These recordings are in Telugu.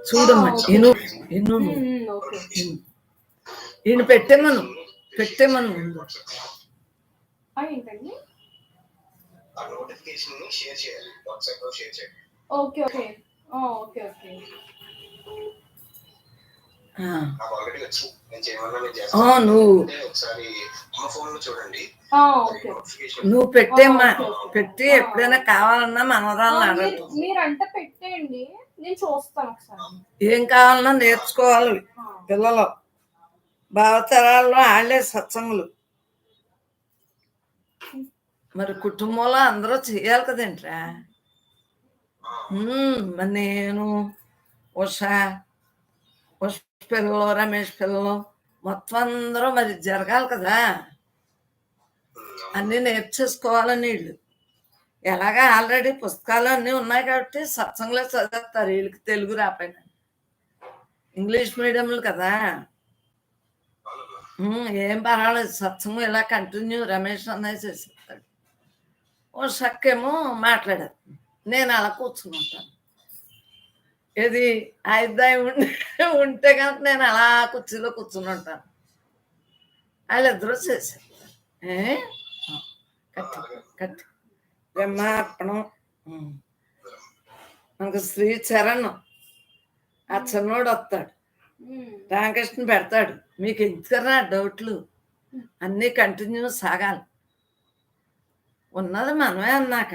చూడమ్మా, ఇను ఇను ఈయన పెట్టేమను ముందు. ఏంటండి? Okay okay okay okay. నువ్వు పెట్టేమ్మా, పెట్టి ఎప్పుడైనా కావాలన్నా మనవరాలను అడగదు. మీరంటే పెట్టేయండి, నేను చూస్తాను ఒకసారి. ఏం కావాలన్నా నేర్చుకోవాలి పిల్లలు, భావతరాల్లో వాళ్ళే సత్సంగులు. మరి కుటుంబంలో అందరూ చేయాలి కదేంట్రా. మరి నేను ఉష పిల్లలు, రమేష్ పిల్లలు మొత్తం అందరూ మరి జరగాలి కదా. అన్నీ నేర్చేసుకోవాలని వీళ్ళు ఎలాగా ఆల్రెడీ పుస్తకాలు అన్నీ ఉన్నాయి కాబట్టి సత్సంగంలో చదువుతారు. వీళ్ళకి తెలుగు రాపోయినా ఇంగ్లీష్ మీడియంలు కదా. ఏం పర్వాలేదు, సత్సంగం ఇలా కంటిన్యూ రమేష్ అన్నయ్య చేసేస్తాడు. ఓ షక్కేమో మాట్లాడారు, నేను అలా కూర్చుని ఉంటాను. ఇది ఆయుధాయం ఉంటే కనుక నేను అలా కుర్చీలో కూర్చుని ఉంటాను. వాళ్ళిద్దరూ చేశారు. కట్టి బ్రహ్మార్పణం. మనకు శ్రీచరణ్ ఆ చిన్నోడు వస్తాడు, రామకృష్ణ పెడతాడు. మీకు ఎందుకరా డౌట్లు, అన్నీ కంటిన్యూ సాగాలి. ఉన్నది మనమే అన్నాక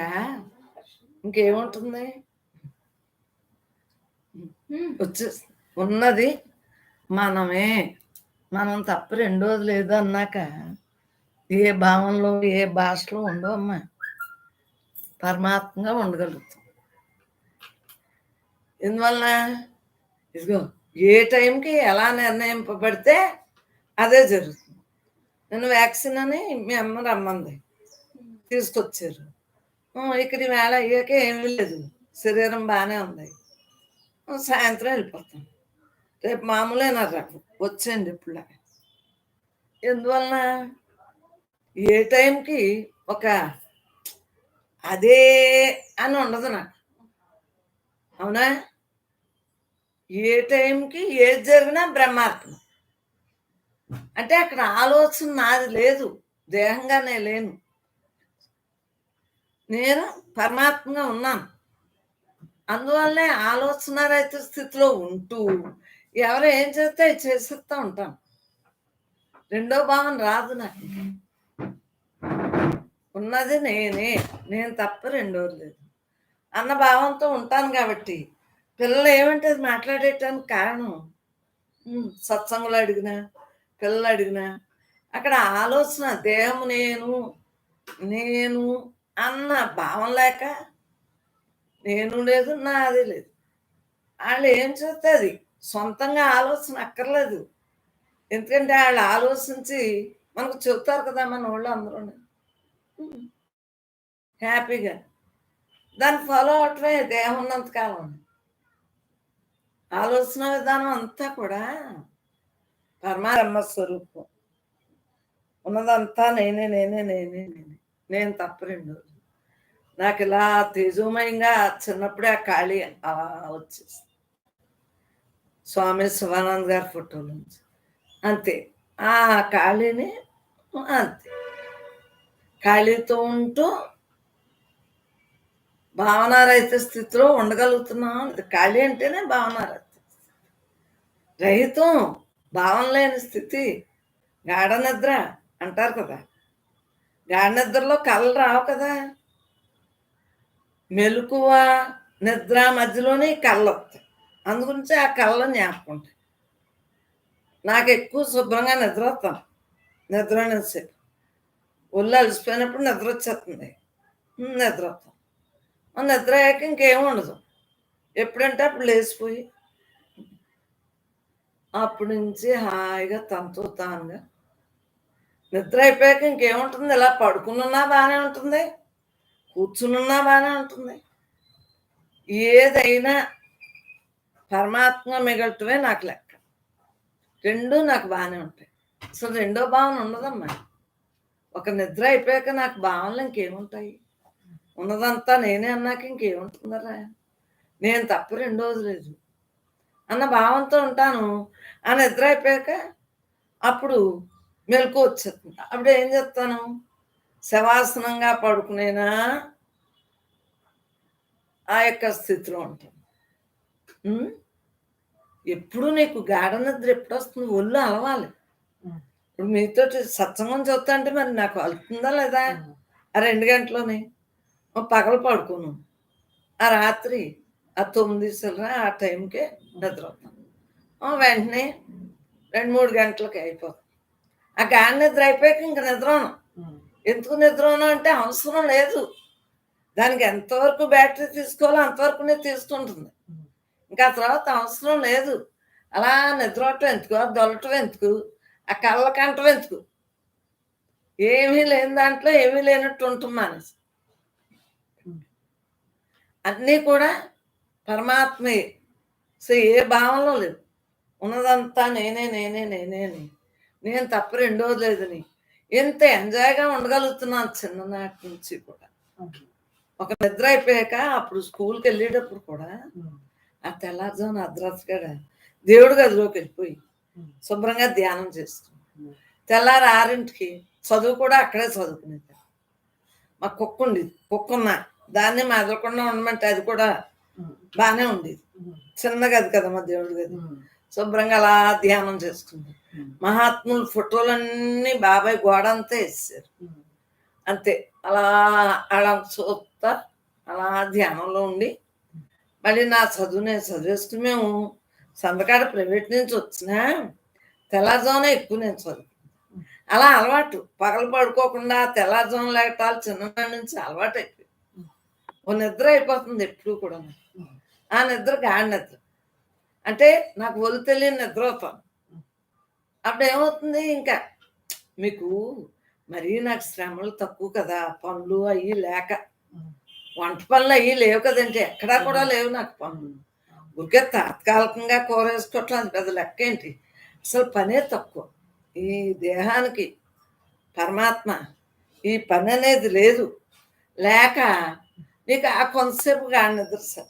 ఇంకేముంటుంది. ఉన్నది మనమే, మనం తప్ప రెండోది లేదు అన్నాక ఏ భావంలో ఏ భాషలో ఉండవమ్మా, పరమాత్మగా ఉండగలుగుతాం. ఎందువలన ఇదిగో ఏ టైంకి ఎలా నిర్ణయింపబడితే అదే జరుగుతుంది. నేను వ్యాక్సిన్ అని మీ అమ్మ రమ్మంది, తీసుకొచ్చారు. ఇక్కడ వేళ అయ్యాక ఏమీ లేదు, శరీరం బాగానే ఉంది. సాయంత్రం వెళ్ళిపోతాం. రేపు మామూలేనా రేపు వచ్చేయండి ఇప్పుడు. ఎందువలన ఏ టైంకి ఒక అదే అని ఉండదు నాకు, అవునా. ఏ టైంకి ఏది జరిగినా బ్రహ్మార్పణ అంటే అక్కడ ఆలోచన నాది లేదు, దేహంగానే లేను, నేను పరమాత్మగా ఉన్నాను. అందువల్లనే ఆలోచన రహిత స్థితిలో ఉంటూ ఎవరు ఏం చేస్తే చేసేస్తూ ఉంటాను. రెండో భావం రాదు నాకు. ఉన్నది నేనే, నేను తప్ప రెండోది లేదు అన్న భావంతో ఉంటాను. కాబట్టి పిల్లలు ఏమంటే అది మాట్లాడేటానికి కారణం, సత్సంగులు అడిగినా పిల్లలు అడిగినా అక్కడ ఆలోచన దేహం నేను నేను అన్న భావం లేక నేను లేదు, నాది లేదు. వాళ్ళు ఏం చేస్తే అది సొంతంగా ఆలోచన అక్కర్లేదు. ఎందుకంటే వాళ్ళు ఆలోచించి మనకు చెబుతారు కదా మన వాళ్ళు అందరూ హ్యాపీగా. దాన్ని ఫాలో అవటమే దేహం ఉన్నంతకాలం. ఆలోచన విధానం అంతా కూడా పరమాత్మ స్వరూపం. ఉన్నదంతా నేనే నేనే నేనే నేనే, నేను తప్ప రెండు. నాకు ఇలా తేజోమయంగా చిన్నప్పుడే ఆ ఖాళీ అలా వచ్చేసి స్వామి శివానంద్ గారి ఫోటోల నుంచి అంతే. ఆ ఖాళీని అంతే ఖాళీతో ఉంటూ భావనారహిత స్థితిలో ఉండగలుగుతున్నాం. ఖాళీ అంటేనే భావనారహిత, రహితం భావన లేని స్థితి గాఢ నిద్ర అంటారు కదా. గాఢ నిద్రలో కళ్ళు రావు కదా, మెలకువ నిద్ర మధ్యలోనే కళ్ళు వస్తాయి. అందుగురించి ఆ కళ్ళలో జ్ఞాపకం ఉంటాయి. నాకు ఎక్కువ శుభ్రంగా నిద్ర వస్తాను. నిద్ర అనేసేపు ఒళ్ళు అలసిపోయినప్పుడు నిద్ర వచ్చేస్తుంది, నిద్ర వస్తాం. నిద్ర అయ్యాక ఇంకేం ఉండదు, ఎప్పుడంటే అప్పుడు లేచిపోయి అప్పటి నుంచి హాయిగా తనతో తానుగా నిద్ర అయిపోయాక ఇంకేముంటుంది. ఇలా పడుకునున్నా బాగానే ఉంటుంది, కూర్చునున్నా బాగానే ఉంటుంది. ఏదైనా పరమాత్మ మిగలటమే నాకు లెక్క. రెండు నాకు బాగానే ఉంటాయి. అసలు రెండో భావన ఉండదమ్మా. ఒక నిద్ర అయిపోయాక నాకు భావనలు ఇంకేముంటాయి. ఉన్నదంతా నేనే అన్నాక ఇంకేముంటుందరా. నేను తప్ప రెండోది లేదు అన్న భావంతో ఉంటాను. ఆ నిద్ర అయిపోయాక అప్పుడు మెలకువ వచ్చేస్తుంది. అప్పుడు ఏం చేస్తాను? శవాసనంగా పడుకునేనా ఆ యొక్క స్థితిలో ఉంటాను. హ్మ్. ఎప్పుడు నీకు గాఢ నిద్ర ఎప్పుడొస్తుంది? ఒళ్ళు అలవాలి. హ్మ్. ఇప్పుడు మీతోటి సత్సంగం చూస్తంటే మరి నాకు అలుతుందా లేదా? హ్మ్. ఆ 2 గంటలోని. పగలు పడుకోను. ఆ రాత్రి ఆ 9 చిల్లర ఆ టైంకే నిద్రపోతాను. వెంటనే 2, 3 గంటలకి అయిపోతుంది. ఆ గాఢ నిద్ర అయిపోయాక ఇంక నిద్రోను. హ్మ్. ఎందుకు నిద్రోను అంటే అవసరం లేదు. దానికి ఎంతవరకు బ్యాటరీ తీసుకోవాలో అంతవరకునే తీసుకుంటుంది. హ్మ్. ఇంకా ఆ తర్వాత అవసరం లేదు. అలా నిద్రోటం ఎందుకు? ఆ దొలటం ఎందుకు? ఆ కళ్ళ కంటం ఎందుకు? ఏమీ లేని దాంట్లో ఏమీ లేనట్టు ఉంటం మానేసి. హ్మ్. అన్నీ కూడా పరమాత్మయే. సో, ఏ భావనలో లేవు. ఉన్నదంతా నేనే, నేనే, నేనే అని. నేను తప్ప రెండోది లేదని. ఎంత ఎంజాయ్‌గా ఉండగలుగుతున్నాను చిన్ననాటి నుంచి కూడా. అవును. ఒక నిద్ర అయిపోయాక అప్పుడు స్కూల్‌కెళ్ళేటప్పుడు కూడా హ్మ్. ఆ తెల్లారుజామున అర్ధరాత్రిగడ దేవుడి గదిలోకి వెళ్ళిపోయి హ్మ్. శుభ్రంగా ధ్యానం చేసుకుని హ్మ్. తెల్లారి 6కి చదువు కూడా అక్కడే చదువుకునేది. మా కుక్క ఉండేది. కుక్కున్న దాన్ని మెదలకుండా ఉండమంటే అది కూడా హ్మ్. బాగానే ఉండేది. హ్మ్. చిన్న గది కదా మా దేవుడి గది. హ్మ్. శుభ్రంగా అలా ధ్యానం చేసుకుంది. హ్మ్. మహాత్ముల ఫోటోలన్నీ బాబాయ్ గోడంతా వేసేసారు. హ్మ్. అంతే అలా అలా చూస్తా అలా ధ్యానంలో ఉండి మళ్ళీ నా చదువు నేను చదివేసుకుని మేము సందకాడ ప్రైవేట్ నుంచి వచ్చినా తెల్లారుజామున ఎక్కువ నేను చదువు అలా అలవాటు పగలు పడుకోకుండా తెల్లారుజామున లేకటాలు చిన్ననాటి నుంచి అలవాటు అయిపోయింది. ఓ నిద్ర అయిపోతుంది ఎప్పుడు కూడా హ్మ్. ఆ నిద్ర గాఢ నిద్ర అంటే నాకు ఒళ్ళు తెలియని నిద్ర అవుతాను. అప్పుడు ఏమవుతుంది ఇంకా మీకు మరీ నాకు శ్రమలు తక్కువ కదా పనులు అయ్యి లేక హ్మ్. వంట పనులు అయ్యి లేవు కదండి ఎక్కడా కూడా లేవు నాకు పనులు. ఊరికే తాత్కాలికంగా కూర వేసుకోవటం అది పెద్ద లెక్క ఏంటి అసలు పనే తక్కువ. ఈ దేహానికి పరమాత్మ ఈ పని అనేది లేదు లేక నీకు ఆ కొంతసేపు గాడి నిద్ర సరిపోతుంది.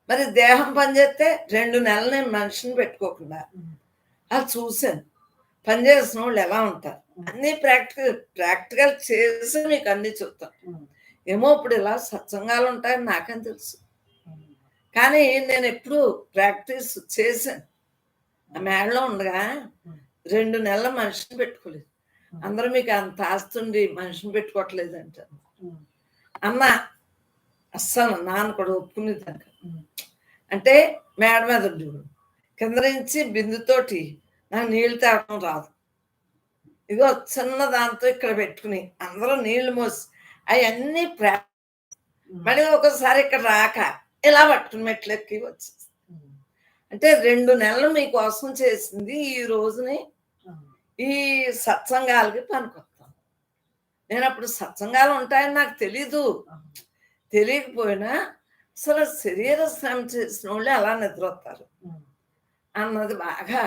మరి దేహం పనిచేస్తే 2 నెలలు నేను మనిషిని పెట్టుకోకుండా హ్మ్. అది చూశాను. పనిచేసిన వాళ్ళు ఎలా ఉంటారు అన్నీ ప్రాక్టికల్ చేసి మీకు అన్నీ చెప్తాను. హ్మ్. ఏమో ఇప్పుడు ఇలా సత్సంగాలు ఉంటాయని నాకేం తెలుసు. హ్మ్. కానీ నేను ఎప్పుడు ప్రాక్టీస్ చేశాను. ఆ మేడలో ఉండగా 2 నెలల మనిషిని పెట్టుకోలేదు. అందరూ మీకు అంత ఆస్తుండి మనిషిని పెట్టుకోవట్లేదు అంటారు. హ్మ్. అన్న అస్సలు నాన్న కూడా ఒప్పుకునేదాన్ని కాదు. హ్మ్. అంటే మేడ మీద ఉండేవాడు. కింద నుంచి బిందుతోటి నాకు నీళ్లు తాగడం రాదు. ఇదిగో చిన్న దాంతో ఇక్కడ పెట్టుకుని అందరూ నీళ్లు మోసి అవన్నీ మళ్ళీ ఒకసారి ఇక్కడ రాక ఇలా పట్టుకుని మెట్లెక్కి వచ్చేసి హ్మ్. అంటే 2 నెలలు మీకోసం చేసింది ఈ రోజుని అవును. ఈ సత్సంగాలకి పనికొస్తాను. నేను అప్పుడు సత్సంగాలు ఉంటాయని నాకు తెలీదు. అవును. తెలియకపోయినా అసలు శరీర శ్రమ చేసిన వాళ్ళు ఎలా నిద్రపోతారు హ్మ్. అన్నది బాగా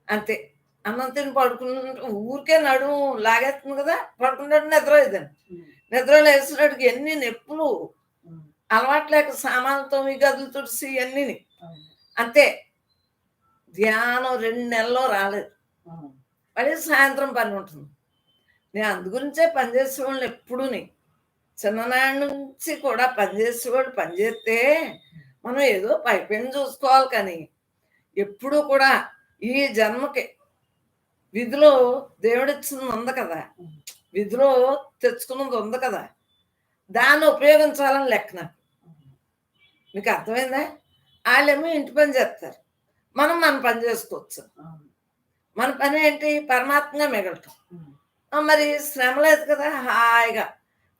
అంతే. అన్నం తిని పడుకుంటే ఊరికే నడుము లాగేస్తుంది కదా! పడుకున్నట్టు నిద్రపోయేదాన్ని. హ్మ్. నిద్ర లేసినట్టుగా ఎన్ని నొప్పులు. హ్మ్. అలవాటు లేక సామాన్లు తోమి, గదులు తుడిసి ఇయన్నీని. అవును. అంతే. ధ్యానం 2 నెలల్లో రాలేదు. అవును. మళ్ళీ సాయంత్రం పని ఉంటుంది. నేను అందు గురించే పనిచేసేవాళ్ళని ఎప్పుడూని. చిన్ననాటి నుంచి కూడా పనిచేసేవాళ్ళు పనిచేస్తే మనం ఏదో పైపైన చూసుకోవాలి కానీ, ఎప్పుడూ కూడా ఈ జన్మకి విధిలో దేవుడిచ్చింది ఉంది కదా! హ్మ్. విధిలో తెచ్చుకున్నది ఉంది కదా! దాన్ని ఉపయోగించాలని లెక్క నాకు. అవును. మీకు అర్థమైందా? ఆళ్ళేమో ఇంటి పని చేస్తారు. మనం మన పని చేసుకోవచ్చు. అవును. మన పని ఏంటి? పరమాత్మగా మిగలటం. హ్మ్. మరి శ్రమ లేదు కదా! హాయిగా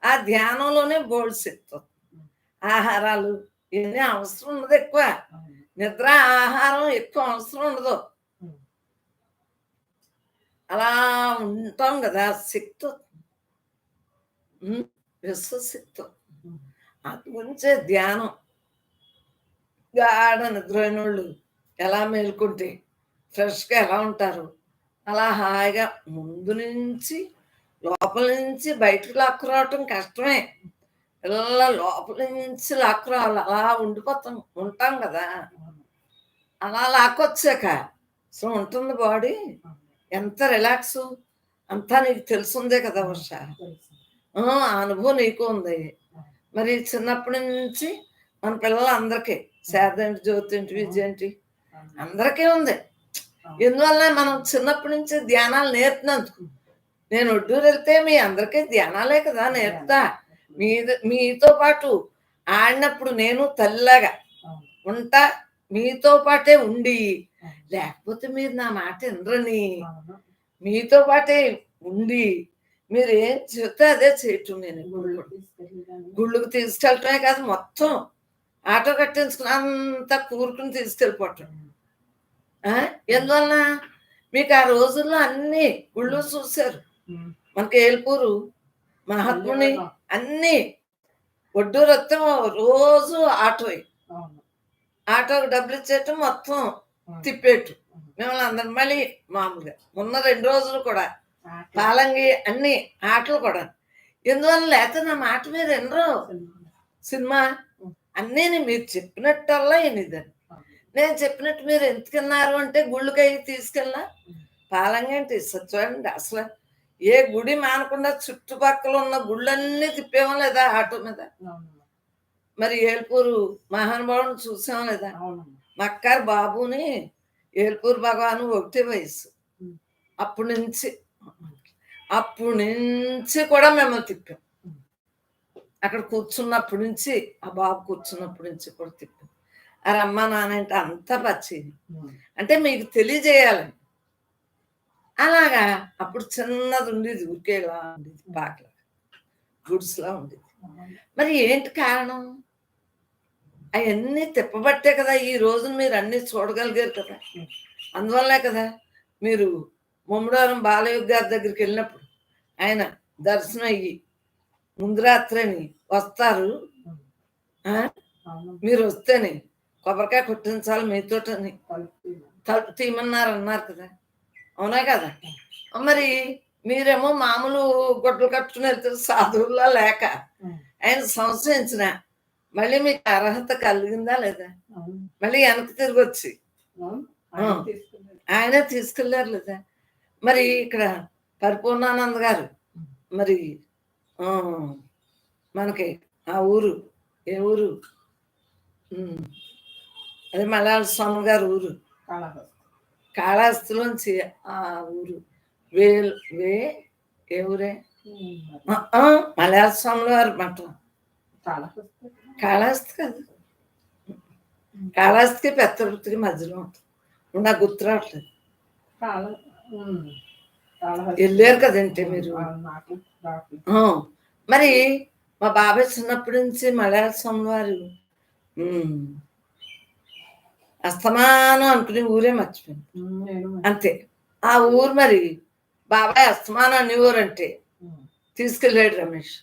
ఆ ధ్యానంలోనే బోలెడు శక్తి ఉంది. హ్మ్. ఆహారాలు ఇవన్నీ అవసరం ఉండదు ఎక్కువ. అవును. నిద్ర, ఆహారం ఎక్కువ అవసరం ఉండదు. హ్మ్. అలా ఉంటాం కదా! శక్తి వస్తుంది. విశ్వశక్తి. హ్మ్. అందు గురించే ధ్యానం. గాఢ నిద్రపోయినోళ్ళు ఎలా మేలుకుంటే ఫ్రెష్‌గా ఎలా ఉంటారు? అలా హాయిగా ముందు నుంచి లోపల నుంచి బయటకు లాక్కురావటం కష్టమే. ఇలా లోపల నుంచి లాక్కురావాలి. అలా ఉంటాం కదా! అలా లాక్కొచ్చాక అసలు ఉంటుంది బాడీ. ఎంత రిలాక్సు. అంతా నీకు తెలుసుందే కదా ఉష. ఆ అనుభవం నీకు ఉంది. మరి చిన్నప్పటి నుంచి మన పిల్లలందరికీ శారద ఏంటి, జ్యోతి ఏంటి, విజయ ఏంటి అందరికీ ఉంది. ఎందువల్ల మనం చిన్నప్పటి నుంచి ధ్యానాలు నేర్పినందుకు. నేను ఒడ్డూరు వెళ్తే మీ అందరికీ ధ్యానాలే కదా నేర్పుతా. మీతో పాటు ఆడినప్పుడు నేను తల్లిలాగా ఉంటా, మీతో పాటే ఉండి, లేకపోతే మీరు నా మాట వినరని మీతో పాటే ఉండి మీరు ఏం చెప్తే అదే చేయటం. నేను గుళ్ళకు తీసుకెళ్ళటమే కాదు, మొత్తం ఆటో కట్టించుకుని అంతా కూరుకుని తీసుకెళ్ళిపోవటం. ఎందువల్ల మీకు ఆ రోజుల్లో అన్ని గుళ్ళు చూశారు. మనకి ఏల్పూరు మహాత్ముని అన్ని ఒడ్డూరు వస్తే రోజు ఆటోకి డబ్బులు ఇచ్చేయటం, మొత్తం తిప్పేట్టు మిమ్మల్ని అందరం. మళ్ళీ మామూలుగా ఉన్న 2 రోజులు కూడా పాలంగి అన్ని ఆటలు కూడా. ఎందువల్ల లేకపోతే నా మాట మీరు ఎన్నరో సినిమా అన్నీ మీరు చెప్పినట్టల్లా ఎనిదని. నేను చెప్పినట్టు మీరు ఎందుకు విన్నారు అంటే గుళ్ళకై తీసుకెళ్ళా. పాలంగి అంటే చూడండి, అసలు ఏ గుడి మానకుండా చుట్టుపక్కల ఉన్న గుళ్ళన్నీ తిప్పేమో లేదా ఆటో మీద. మరి ఏల్పూరు మహానుభావుని చూసాం లేదా. మక్కారు బాబుని ఏల్పూరు భగవాను ఒకటే వయసు. అప్పటి నుంచి కూడా మిమ్మల్ని తిప్పాం. అక్కడ కూర్చున్నప్పటి నుంచి, ఆ బాబు కూర్చున్నప్పటి నుంచి కూడా తిప్పాం. ఆ అమ్మ నాన్న అంటే అంతా పచ్చేది. అంటే మీకు తెలియజేయాలని. అలాగా అప్పుడు చిన్నది ఉండేది, ఊరికేలా ఉండేది, పాకలా గుడ్స్లా ఉండేది. మరి ఏంటి కారణం? అవన్నీ తిప్పబట్టే కదా ఈ రోజు మీరు అన్నీ చూడగలిగారు కదా. అందువల్లే కదా మీరు ముమ్మడివరం బాలయ్య గారి దగ్గరికి వెళ్ళినప్పుడు ఆయన దర్శనం అయ్యి ముందు రాత్రిని వస్తారు. మీరు వస్తేనే కొబ్బరికాయ కొట్టించాలి మీతోటని తలుపు తీయమన్నారు అన్నారు కదా. అవునా కదా. మరి మీరేమో మామూలు గుడ్డలు కట్టుకుని వెళ్తే సాధువులా లేక ఆయన సంశయించిన మళ్ళీ మీకు అర్హత కలిగిందా లేదా? మళ్ళీ వెనక్కి తిరిగి వచ్చి ఆయనే తీసుకెళ్ళారు లేదా. మరి ఇక్కడ పరిపూర్ణానంద గారు మరి మనకి ఆ ఊరు ఏ ఊరు, అదే మలయాళ స్వామి గారు ఊరు కాళహస్తిలోంచి ఆ ఊరు ఏ ఊరే మలయాళ స్వాముల వారు మఠం. కాళహస్తి కాదు, కాళహస్తికి పెత్తపతికి మధ్యలో ఉంటుంది. నాకు గుర్తు రావట్లేదు. వెళ్ళారు కదంటే మీరు. మరి మా బాబాయ్ చిన్నప్పటి నుంచి మలయాళ స్వామి వారు అస్తమానం అనుకునే ఊరే మర్చిపోయింది అంతే. ఆ ఊరు మరి బాబాయ్ అస్తమానం అన్ని ఊరంటే తీసుకెళ్ళాడు రమేష్.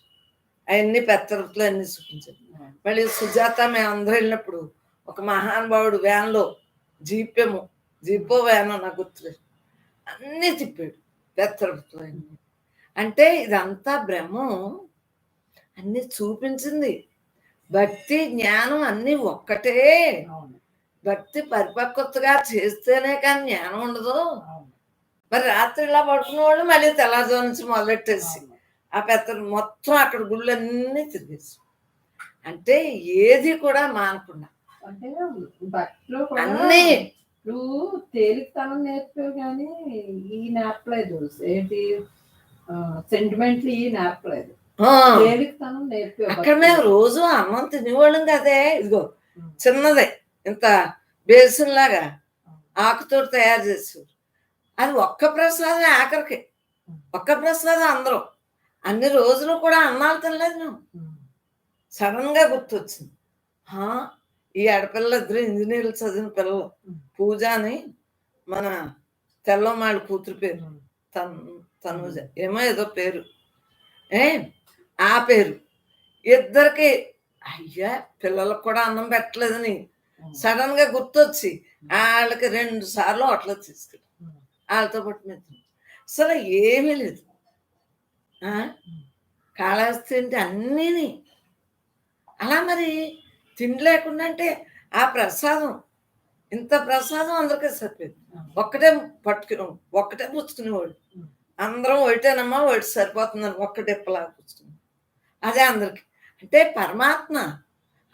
అవన్నీ పెత్తరతులు అన్ని చూపించాడు. మళ్ళీ సుజాత మేము అందరూ వెళ్ళినప్పుడు ఒక మహానుభావుడు వ్యాన్లో జీపో వ్యానో నాకు గుర్తులేదు, అన్నీ తిప్పాడు పెత్తరతులు అన్ని. అంటే ఇదంతా బ్రహ్మం అన్ని చూపించింది. భక్తి జ్ఞానం అన్ని ఒక్కటే. భక్తి పరిపక్వతగా చేస్తేనే కానీ జ్ఞానం ఉండదు. మరి రాత్రి ఇలా పడుకున్న వాళ్ళు మళ్ళీ తెల్లవారు నుంచి మొదలెట్టేసి ఆ పెద్ద మొత్తం అక్కడ గుళ్ళన్నీ తిరిగేసి, అంటే ఏది కూడా మానకుండా అన్నీ తేలికతనం నేర్పేవి కానీ ఈ నేర్పలేదు. ఏంటి సెంటిమెంట్లు ఈ నేర్పలేదు, తేలికతనం నేర్పేవి. అక్కడ మేము రోజు అన్నం తినేవాళ్ళం కదే. ఇదిగో చిన్నదే ఇంత బేసిన్ లాగా ఆకుతో తయారు చేసేవారు. అది ఒక్క ప్రసాదం, ఆఖరికి ఒక్క ప్రసాదం అందరం. అన్ని రోజులు కూడా అన్నాలు తినలేదు. మేము సడన్ గా గుర్తొచ్చింది, ఈ ఆడపిల్ల ఇద్దరు ఇంజనీర్లు చదివిన పిల్లలు, పూజ అని మన తెల్లమాళ్ళ కూతురు పేరు తనూజ ఏమో ఏదో పేరు, ఆ పేరు ఇద్దరికి అయ్యా పిల్లలకు కూడా అన్నం పెట్టలేదని సడన్ గా గుర్తొచ్చి వాళ్ళకి 2 సార్లు హోటల్ తీసుకెళ్ళి వాళ్ళతో పాటు మీద అసలు ఏమీ లేదు. కాళహస్తి అంటే అన్నీని అలా మరి తిండి లేకుండా అంటే ఆ ప్రసాదం, ఇంత ప్రసాదం అందరికీ సరిపోయింది. ఒక్కటే ఒక్కటే పుచ్చుకునేవాడు. అందరం ఒకటేనమ్మా, ఒకటి సరిపోతుందని ఒక్కటే పుచ్చుకుని, అదే అందరికి. అంటే పరమాత్మ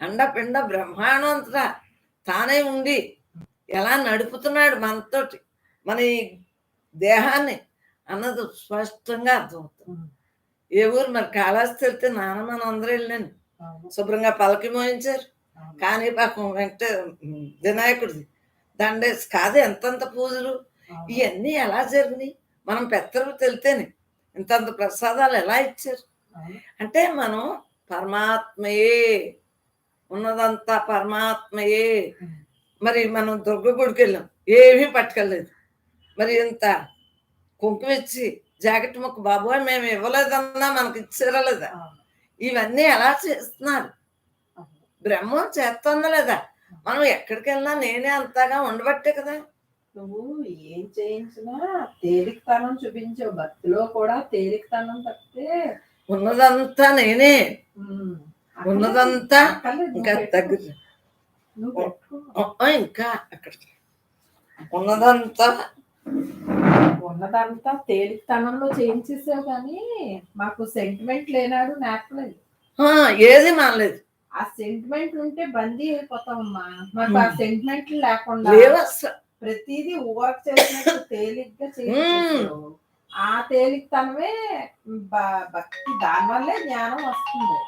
అండపిండ బ్రహ్మాండం అంతటా తానే ఉండి ఎలా నడుపుతున్నాడు మనతోటి, మన ఈ దేహాన్ని అన్నది స్పష్టంగా అర్థమవుతుంది. ఏ ఊరు మరి కాళహస్తి వెళ్తే నాన్న అందరూ వెళ్ళాను, శుభ్రంగా పలకి మోయించారు. కాణిపాకం వినాయకుడిది దండేసి కాదు ఎంతంత పూజలు, ఇవన్నీ ఎలా జరిగినాయి మనం పెద్దలు తెలితేనే. ఇంతంత ప్రసాదాలు ఎలా ఇచ్చారు అంటే మనం పరమాత్మయే, ఉన్నదంతా పరమాత్మయే. మరి మనం దుర్గ గుడికి వెళ్ళాం, ఏమీ పట్టుకెళ్ళలేదు. మరి ఇంత కుంకుమ ఇచ్చి జాకెట్ ముక్క బాబోయ్ మేము ఇవ్వలేదన్నా మనకి ఇచ్చారా లేదా? ఇవన్నీ ఎలా చేస్తున్నారు? బ్రహ్మం చేస్తుందా లేదా? మనం ఎక్కడికి వెళ్ళినా నేనే అంతగా ఉండబట్టే కదా. నువ్వు ఏం చేయించినా తేలికతనం చూపించావు. భక్తిలో కూడా తేలికతనం తప్పితే ఉన్నదంతా నేనే, ఉన్నదంతా ఇంకా దగ్గర ఇంకా అక్కడికి ఉన్నదంతా తేలికతనంలో చేయించేసావు, కానీ మాకు సెంటిమెంట్ లేనాడు నేర్పలేదు. ఏది మానలేదు. ఆ సెంటిమెంట్ ఉంటే బందీ అయిపోతామమ్మా. మాకు ఆ సెంటిమెంట్ లేకుండా ప్రతిదీ వర్క్ చేసినట్టు తేలిగ్గా చేయించేసావు. ఆ తేలికతనమే భక్తి, దానివల్లే జ్ఞానం వస్తుంది.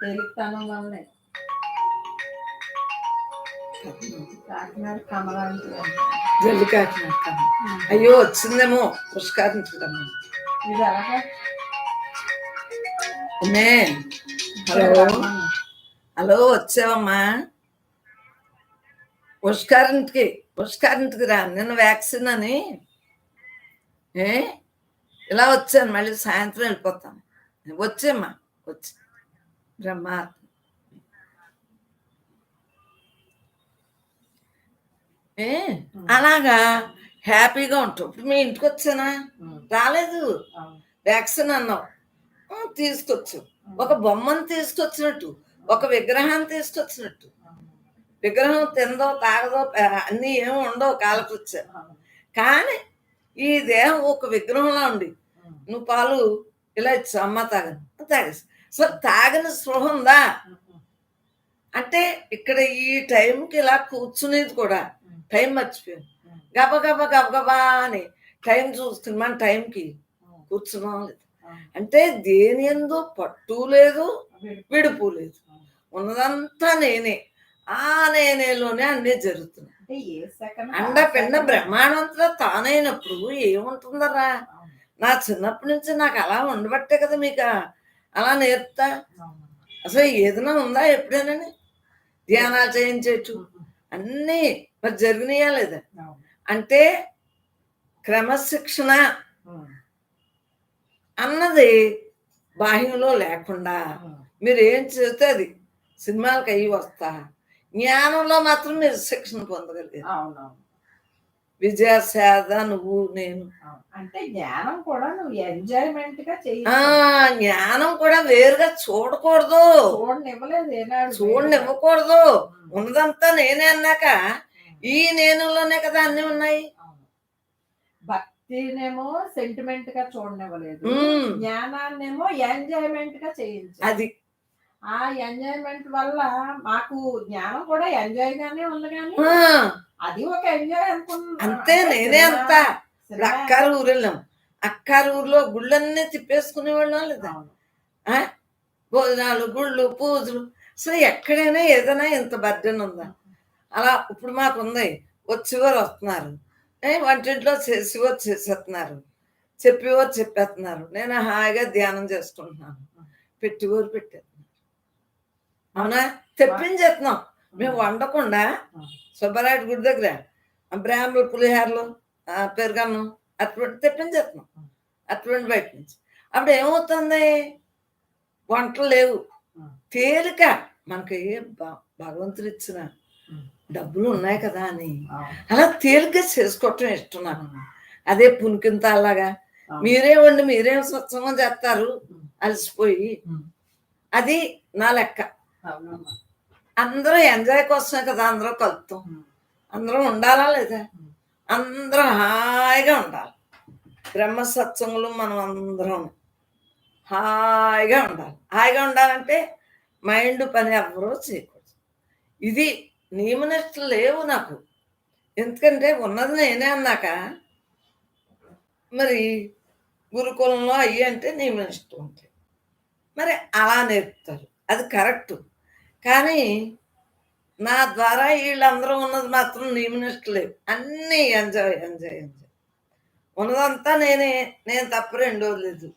తేలికతనం వల్లే. కాకినాడ కమలాంటి జల్లి కాకినాడ అయ్యో వచ్చిందేమో పుష్కరించడమ్మా. ఇది అలాగా. Hello hello వచ్చావమ్మా? పుష్కరింటికి రా, నిన్న వ్యాక్సిన్ అని ఇలా వచ్చాను, మళ్ళీ సాయంత్రం వెళ్ళిపోతాను. వచ్చేమ్మా వచ్చి బ్రహ్మాత్మ. అలాగా హ్యాపీగా ఉంటావు. ఇప్పుడు మీ ఇంటికి వచ్చానా? రాలేదు, వ్యాక్సిన్ అన్నావు, తీసుకొచ్చు. ఒక బొమ్మను తీసుకొచ్చినట్టు, ఒక విగ్రహాన్ని తీసుకొచ్చినట్టు. విగ్రహం తిందో తాగదో అన్నీ ఏమి ఉండవు కాలకృత్య, కానీ ఈ దేహం ఒక విగ్రహంలా ఉండి నువ్వు పాలు ఇలా ఇచ్చావు, అమ్మ తాగేసి సో తాగిన స్పృహ ఉందా అంటే ఇక్కడ ఈ టైంకి ఇలా కూర్చునేది కూడా టైం మర్చిపోయాను. గబగబా అని టైం చూసుకుని మన టైంకి కూర్చున్నాం లేదు. అంటే దేని ఎందు పట్టు లేదు, విడుపు లేదు, ఉన్నదంతా నేనే. ఆ నేనేలోనే అన్నీ జరుగుతున్నాయి. అండపిండ బ్రహ్మాండంతో తానైనప్పుడు ఏముంటుందరా? నా చిన్నప్పటి నుంచి నాకు అలా ఉండబట్టే కదా మీకు అలా నేర్పుతా. అసలు ఏదైనా ఉందా ఎప్పుడైనా ధ్యానాలు చేయించేట్టు అన్నీ మరి జరిగినాయా లేదా? అంటే క్రమశిక్షణ అన్నది బాహ్యంలో లేకుండా మీరు ఏం చేస్తే అది సినిమాలకు అయ్యి వస్తా, జ్ఞానంలో మాత్రం మీరు శిక్షణ పొందగలిగారు. విజయసాధ నువ్వు నేను అంటే జ్ఞానం కూడా నువ్వు ఎంజాయ్మెంట్ గా జ్ఞానం కూడా వేరుగా చూడకూడదు, చూడనివ్వకూడదు. ఉన్నదంతా నేనే అన్నాక ఈ నేనులోనే కదా అన్ని ఉన్నాయి. భక్తినేమో సెంటిమెంట్ గా చూడనివ్వలేదు, జ్ఞానాన్నేమో ఎంజాయ్మెంట్ గా చేయించాలి. అది ఆ ఎంజాయ్మెంట్ వల్ల మాకు జ్ఞానం కూడా ఎంజాయ్ గానే ఉంది, కానీ అది ఒక ఎంజాయ్ అనుకున్నా అంతే. నేనే అంతా అక్కారు ఊరు వెళ్ళాం, అక్కారు ఊర్లో గుళ్ళన్నీ తిప్పేసుకునేవాళ్ళం లేదా? భోజనాలు, గుళ్ళు, పూజలు. అసలు ఎక్కడైనా ఏదైనా ఇంత బర్డెన్ ఉందా? అలా ఇప్పుడు మాకు ఉంది. వచ్చేవారు వస్తున్నారు, వంటింట్లో చేసేవారు చేసేస్తున్నారు, చెప్పేవారు చెప్పేస్తున్నారు. నేను హాయిగా ధ్యానం చేసుకుంటున్నాను, పెట్టేవారు పెట్టేస్తున్నారు. అవునా? తెప్పించేస్తున్నాం మేము వండకుండా. సుబ్బరాయుడు గుడి దగ్గర బ్రాహ్మణులు పులిహారలు, పెరుగన్నం అటువంటి తెప్పించేస్తున్నాం, అటువంటి బయట నుంచి. అప్పుడు ఏమవుతుంది? వంటలు లేవు, తేలిక. మనకి భగవంతుడు ఇచ్చిన డబ్బులు ఉన్నాయి కదా అని అలా తేలిగ్గా చేసుకోవటం ఇష్టం నాకు. అదే పునికింత అలాగా మీరే వండి మీరేం స్వచ్ఛంగా చేస్తారు అలసిపోయి. అది నా లెక్క. అవునమ్మా. అందరూ ఎంజాయ్ కోసమే కదా అందరూ కలుపుతాం. అందరం ఉండాలా లేదా? అందరం హాయిగా ఉండాలి. బ్రహ్మ సత్సంగులు మనం అందరం హాయిగా ఉండాలి. హాయిగా ఉండాలంటే మైండ్ పని ఎవరూ చేయకూడదు. ఇది నియమనిష్టలు లేవు నాకు. ఎందుకంటే ఉన్నది నేనే అన్నాక మరి గురుకులంలో అయ్యి అంటే నియమనిష్టం ఉంటాయి. మరి అలా నేర్పుతారు, అది కరెక్టు. కానీ నా ద్వారా వీళ్ళందరూ ఉన్నది మాత్రం నియమనిష్టలు లేవు. అన్నీ ఎంజాయ్ ఎంజాయ్ ఎంజాయ్. ఉన్నదంతా నేనే, నేను తప్ప రెండోది లేదు.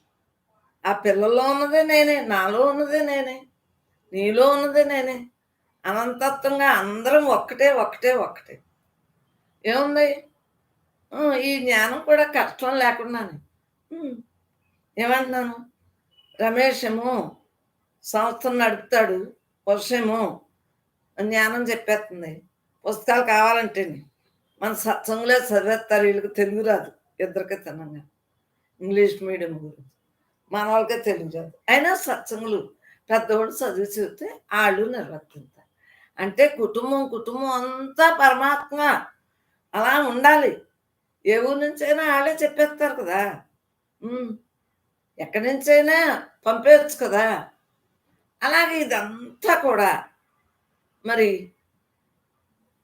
ఆ పిల్లల్లో ఉన్నదే నేనే, నాలో ఉన్నదే నేనే, నీలో ఉన్నదే నేనే. అనంతత్వంగా అందరం ఒక్కటే ఒక్కటే ఒక్కటే. ఏముంది? ఈ జ్ఞానం కూడా కష్టం లేకుండానే. ఉమ్, ఏమంటున్నాను? రమేష్ ఏమో సంస్థను నడుపుతాడు, వర్షేమో జ్ఞానం చెప్పేస్తుంది. పుస్తకాలు కావాలంటే మన సత్సంగులే చదివేస్తారు. వీళ్ళకి తెలుగు రాదు, ఇద్దరికి తినంగా ఇంగ్లీష్ మీడియం గురించి. మన వాళ్ళకే తెలుగు రాదు, అయినా సత్సంగులు పెద్దవాళ్ళు చదివి చెబితే వాళ్ళు నిర్వర్తిస్తారు. అంటే కుటుంబం కుటుంబం అంతా పరమాత్మ అలా ఉండాలి. ఏ ఊరి నుంచైనా వాళ్ళే చెప్పేస్తారు కదా. ఎక్కడి నుంచైనా పంపేయచ్చు కదా. అలాగే ఇదంతా కూడా మరి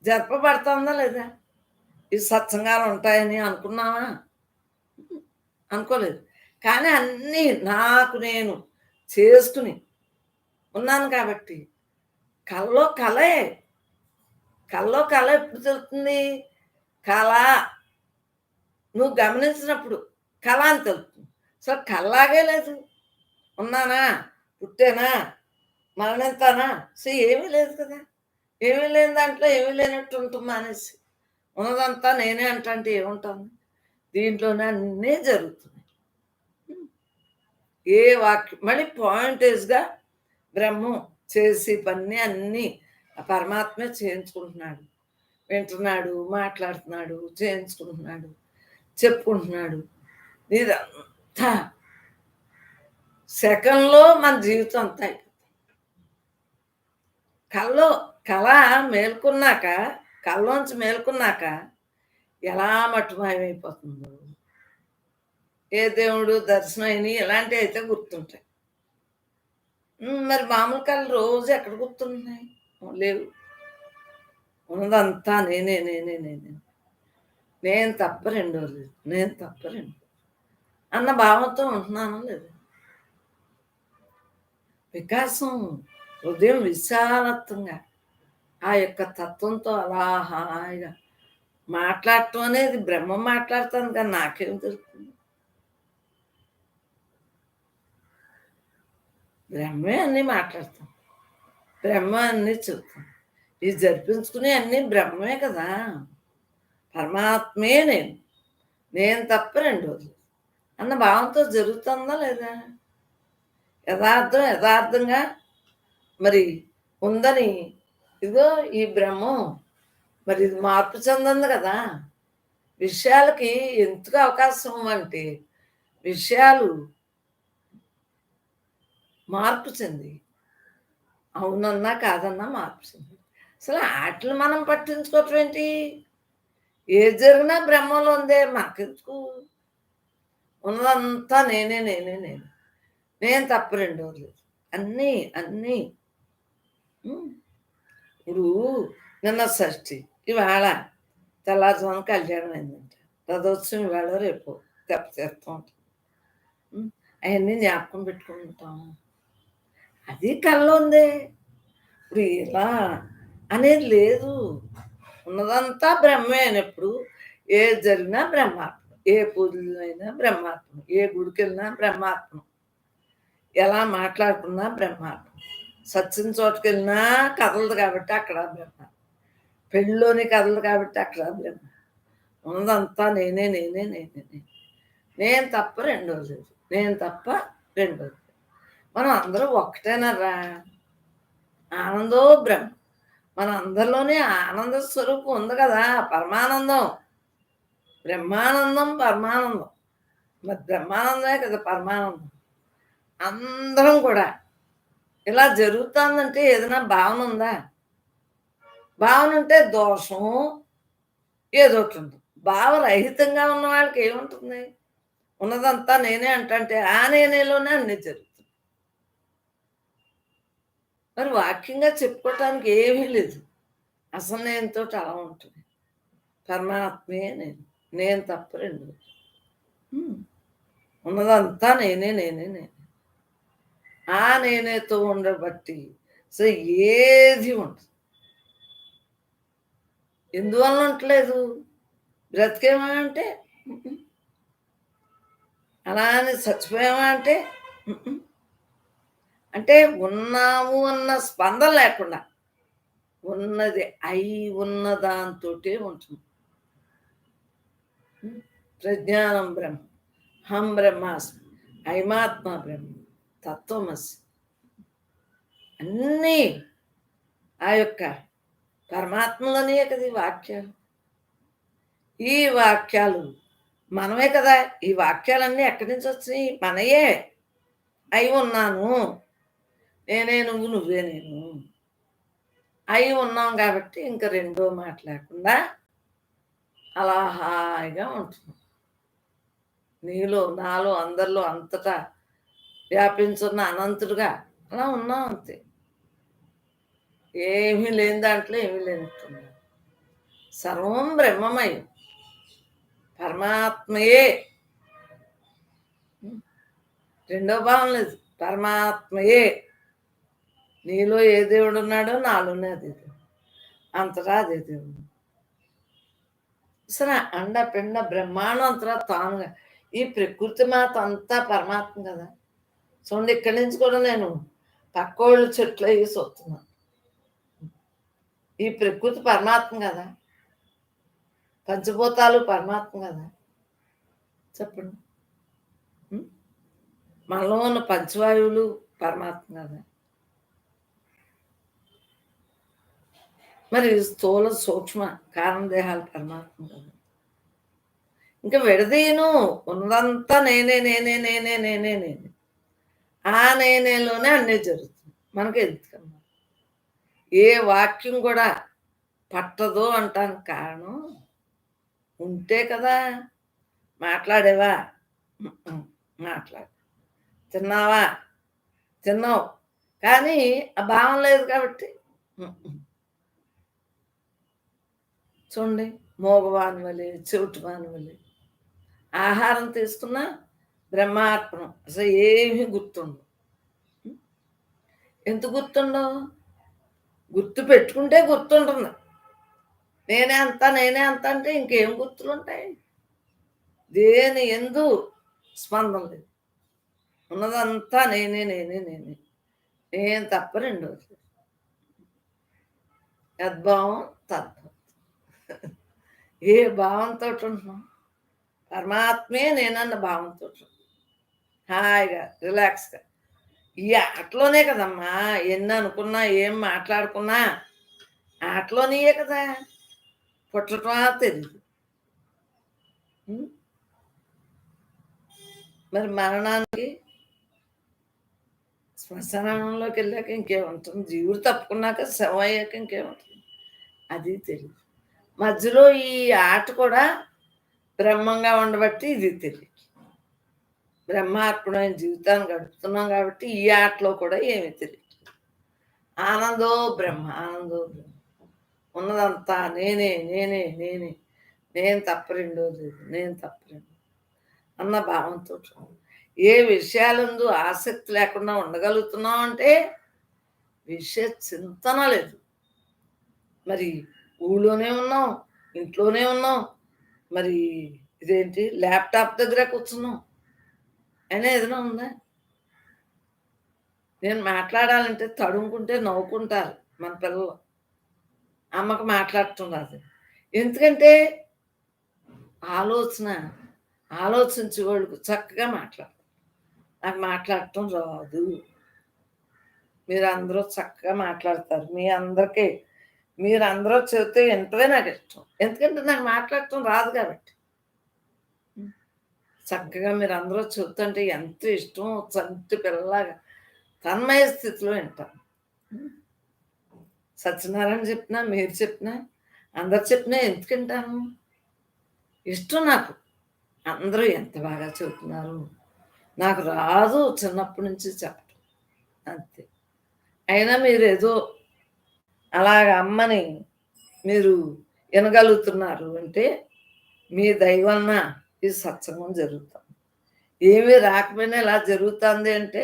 జరపబడుతుందా లేదా? ఈ సత్సంగాలు ఉంటాయని అనుకున్నావా? అనుకోలేదు. కానీ అన్నీ నాకు నేను చేసుకుని ఉన్నాను కాబట్టి కల్లో కలే. కల్లో కళ ఎప్పుడు తెలుస్తుంది? కళ నువ్వు గమనించినప్పుడు కళ అని తెలుస్తుంది. సో కళ్ళలాగే లేదు. ఉన్నానా, పుట్టేనా, మరణిస్తానా, సో ఏమీ లేదు కదా. ఏమీ లేని దాంట్లో ఏమీ లేనట్టు ఉంటుంది అనేసి ఉన్నదంతా నేనే అంటే ఏముంటాను? దీంట్లోనే అన్నీ జరుగుతున్నాయి. ఏ వాక్యం మళ్ళీ పాయింటేజ్గా బ్రహ్మం చేసి పని అన్నీ ఆ పరమాత్మే చేయించుకుంటున్నాడు. వింటున్నాడు, మాట్లాడుతున్నాడు, చేయించుకుంటున్నాడు, చెప్పుకుంటున్నాడు. ఇదంతా సెకండ్లో మన జీవితం అంతా అయిపోతుంది. కళ మేల్కొన్నాక, కళ్ళలోంచి మేల్కొన్నాక ఎలా మట్టుమాయమైపోతుందో. ఏ దేవుడు దర్శనం అయినాయి ఇలాంటివి అయితే గుర్తుంటాయి. మరి మామూలు కళ్ళు రోజు ఎక్కడ గుర్తుంటున్నాయి? లేవు. ఉన్నదంతా నేనే నేనే నేనే, నేను తప్ప రెండోది లేదు, నేను తప్ప రెండు అన్న భావంతో ఉంటున్నాను లేదు. వికాసం హృదయం విశాలత్వంగా ఆ యొక్క తత్వంతో అలా హాయిగా మాట్లాడటం అనేది బ్రహ్మ మాట్లాడుతాను, కానీ నాకేం తెలుస్తుంది? బ్రహ్మే అన్నీ మాట్లాడతాం, బ్రహ్మ అన్నీ చెబుతాం. ఇది జరిపించుకునే అన్నీ బ్రహ్మే కదా. పరమాత్మే నేను, నేను తప్ప రెండోది అన్న భావంతో జరుగుతుందా లేదా? యథార్థంగా మరి ఉందని ఇదిగో ఈ బ్రహ్మం మరి ఇది మార్పు చెందింది కదా. విషయాలకి ఎందుకు అవకాశం అంటే విషయాలు మార్పు చెంది, అవునన్నా కాదన్నా మార్పు చెంది. అసలు వాటిని మనం పట్టించుకోవటం ఏంటి? ఏది జరిగినా బ్రహ్మలో ఉందే, మాకెందుకు? ఉన్నదంతా నేనే నేనే నేనే, నేను తప్ప రెండోది లేదు. అన్నీ అన్నీ ఇప్పుడు నిన్న షష్ఠి, ఇవాళ తెల్లారుజామున కళ్యాణం అయిందంట. రథోత్సవం ఇవాళ రేపు చేస్తూ ఉంటాం. అవన్నీ జ్ఞాపకం పెట్టుకుంటాం. అది కళ్ళ ఉంది. ఇప్పుడు ఇలా అనేది లేదు. ఉన్నదంతా బ్రహ్మే అయినప్పుడు ఏది జరిగినా బ్రహ్మాత్మ, ఏ పూజలు అయినా బ్రహ్మాత్మ, ఏ గుడికి వెళ్ళినా బ్రహ్మాత్మ, ఎలా మాట్లాడుకున్నా బ్రహ్మాత్మ, సత్యం చోటుకి వెళ్ళినా కదలదు కాబట్టి అక్కడ బ్రహ్మ, పెళ్ళిలోని కదలదు కాబట్టి అక్కడ బ్రహ్మ. ఉన్నదంతా నేనే నేనే నేనే నేనే, నేను తప్ప రెండోది లేదు, నేను తప్ప రెండోది. మనం అందరూ ఒక్కటేనరా. ఆనందో బ్రహ్మ, మన అందరిలోనే ఆనంద స్వరూపం ఉంది కదా. పరమానందం, బ్రహ్మానందం, పరమానందం. మరి బ్రహ్మానందమే కదా పరమానందం. అందరం కూడా ఇలా జరుగుతుందంటే ఏదైనా భావన ఉందా? భావన ఉంటే దోషం ఏదో ఒకటి ఉంటుంది. భావరహితంగా ఉన్న వాళ్ళకి ఏముంటుంది? ఉన్నదంతా నేనే అంటంటే ఆ నేనేలోనే అన్నీ జరుగుతాయి. మరి వాక్యంగా చెప్పుకోవటానికి ఏమీ లేదు. అసలు నేనుతోటి అలా ఉంటుంది. పరమాత్మే నేను. నేను తప్ప రెండు. ఉన్నదంతా నేనే నేనే నేనే. ఆ నేనేతో ఉండబట్టి సో ఏది ఉండదు. ఎందువల్ల ఉండట్లేదు? బ్రతికేమా అంటే అలా అని చచ్చిపోయామా అంటే అంటే ఉన్నాము అన్న స్పందన లేకుండా ఉన్నది అయి ఉన్న దాంతోటే ఉంటుంది. ప్రజ్ఞానం బ్రహ్మ, హం బ్రహ్మాస్మి, ఐమాత్మ బ్రహ్మ, తత్వమసి అన్నీ ఆ యొక్క పరమాత్మలోనే కదా ఈ వాక్యాలు. ఈ వాక్యాలు మనమే కదా. ఈ వాక్యాలన్నీ ఎక్కడి నుంచి వచ్చినాయి? మనయే. అయి ఉన్నాను, నేనే నువ్వు, నువ్వే నేను. అయి ఉన్నాం కాబట్టి ఇంక రెండో మాట లేకుండా అలా హాయిగా ఉంటున్నాం. నీలో నాలో అందరిలో అంతటా వ్యాపించున్న అనంతుడుగా అలా ఉన్నాం అంతే. ఏమీ లేని దాంట్లో ఏమీ లేనట్టున్నాం. సర్వం బ్రహ్మమయం, పరమాత్మయే. రెండో భావం లేదు, పరమాత్మయే. నీలో ఏ దేవుడు ఉన్నాడో నాలోనే అదే దేవుడు, అంతటా అదే దేవుడు. సరే అండ పిండ బ్రహ్మాండం అంతటా తానుగా. ఈ ప్రకృతి మాత అంతా పరమాత్మ కదా. చూడండి ఇక్కడి నుంచి కూడా నేను పక్కోళ్ళు చెట్లు వేసి వస్తున్నాను. ఈ ప్రకృతి పరమాత్మ కదా, పంచభూతాలు పరమాత్మ కదా. చెప్పండి. మనలో ఉన్న పంచవాయువులు పరమాత్మ కదా. మరి స్థూల సూక్ష్మ కారణదేహాలు పరమాత్మ కదా. ఇంకా విడదీయను, ఉన్నదంతా నేనే నేనే నేనే నేనే నేనే. ఆ నేనేలోనే అన్నీ జరుగుతుంది. మనకి ఎందుకమ్మా ఏ వాక్యం కూడా పట్టదు అంటానికి కారణం ఉంటే కదా. మాట్లాడేవా? మాట్లాడు. తిన్నావా? తిన్నావు. కానీ ఆ భావం లేదు కాబట్టి చూడండి, మోగవాని వలె చెవిటివాని వలె ఆహారం తీసుకున్నా బ్రహ్మార్పణం. అసలు ఏమీ గుర్తుండవు. ఎందుకు గుర్తుండవు? గుర్తు పెట్టుకుంటే గుర్తుంటుంది. నేనే అంత నేనే అంత అంటే ఇంకేం గుర్తులుంటాయి? దేని ఎందు స్పందన లేదు. ఉన్నదంతా నేనే నేనే నేనే. నేను తప్ప రెండోది. యద్భావం తద్భావం. ఏ భావంతో ఉంటున్నాం? పరమాత్మే నేనన్న భావంతో హాయిగా రిలాక్స్గా. ఈ ఆటలోనే కదమ్మా ఎన్ని అనుకున్నా ఏం మాట్లాడుకున్నా ఆటలోనే కదా. పుట్టటమా తెలియదు. మరి మరణానికి శ్మశానంలోకి వెళ్ళాక ఇంకేముంటుంది? జీవుడు తప్పుకున్నాక శవం అయ్యాక ఇంకేముంటుంది? అది తెలియదు. మధ్యలో ఈ ఆట కూడా బ్రహ్మంగా ఉండబట్టి ఇది తెలియదు. బ్రహ్మార్పణమైన జీవితాన్ని గడుపుతున్నాం కాబట్టి ఈ ఆటలో కూడా ఏమీ తెలియదు. ఆనందో బ్రహ్మ, ఆనందో బ్రహ్మ. ఉన్నదంతా నేనే నేనే నేనే. నేను తప్ప రెండోది లేదు, నేను తప్ప రెండు అన్న భావంతో ఏ విషయాలందు ఆసక్తి లేకుండా ఉండగలుగుతున్నాం అంటే విషయ చింతన లేదు. మరి ఊళ్ళోనే ఉన్నాం, ఇంట్లోనే ఉన్నాం, మరి ఇదేంటి ల్యాప్టాప్ దగ్గర కూర్చున్నాం అయినా ఏదైనా ఉందా? నేను మాట్లాడాలంటే తడుముకుంటే నవ్వుకుంటారు మన పిల్లలు. అమ్మకు మాట్లాడటం రాదు. ఎందుకంటే ఆలోచించే వాళ్ళకు చక్కగా మాట్లాడతారు. నాకు మాట్లాడటం రాదు. మీరందరూ చక్కగా మాట్లాడతారు. మీరందరూ చెబితే వింటమే నాకు ఇష్టం. ఎందుకంటే నాకు మాట్లాడటం రాదు కాబట్టి. చక్కగా మీరందరూ చెబుతుంటే ఎంత ఇష్టం, చంటి పిల్లలాగా తన్మయ స్థితిలో వింటాను. సత్యనారాయణ చెప్పినా, మీరు చెప్పినా, అందరు చెప్పినా ఎందుకు వింటాను? ఇష్టం నాకు. అందరూ ఎంత బాగా చెబుతున్నారు. నాకు రాదు చిన్నప్పటి నుంచి చెప్పటం, అంతే. అయినా మీరేదో అలాగ అమ్మని మీరు వినగలుగుతున్నారు అంటే మీ దయ వలన ఈ సత్సంగం జరుగుతుంది. ఏమీ రాకపోయినా ఇలా జరుగుతుంది అంటే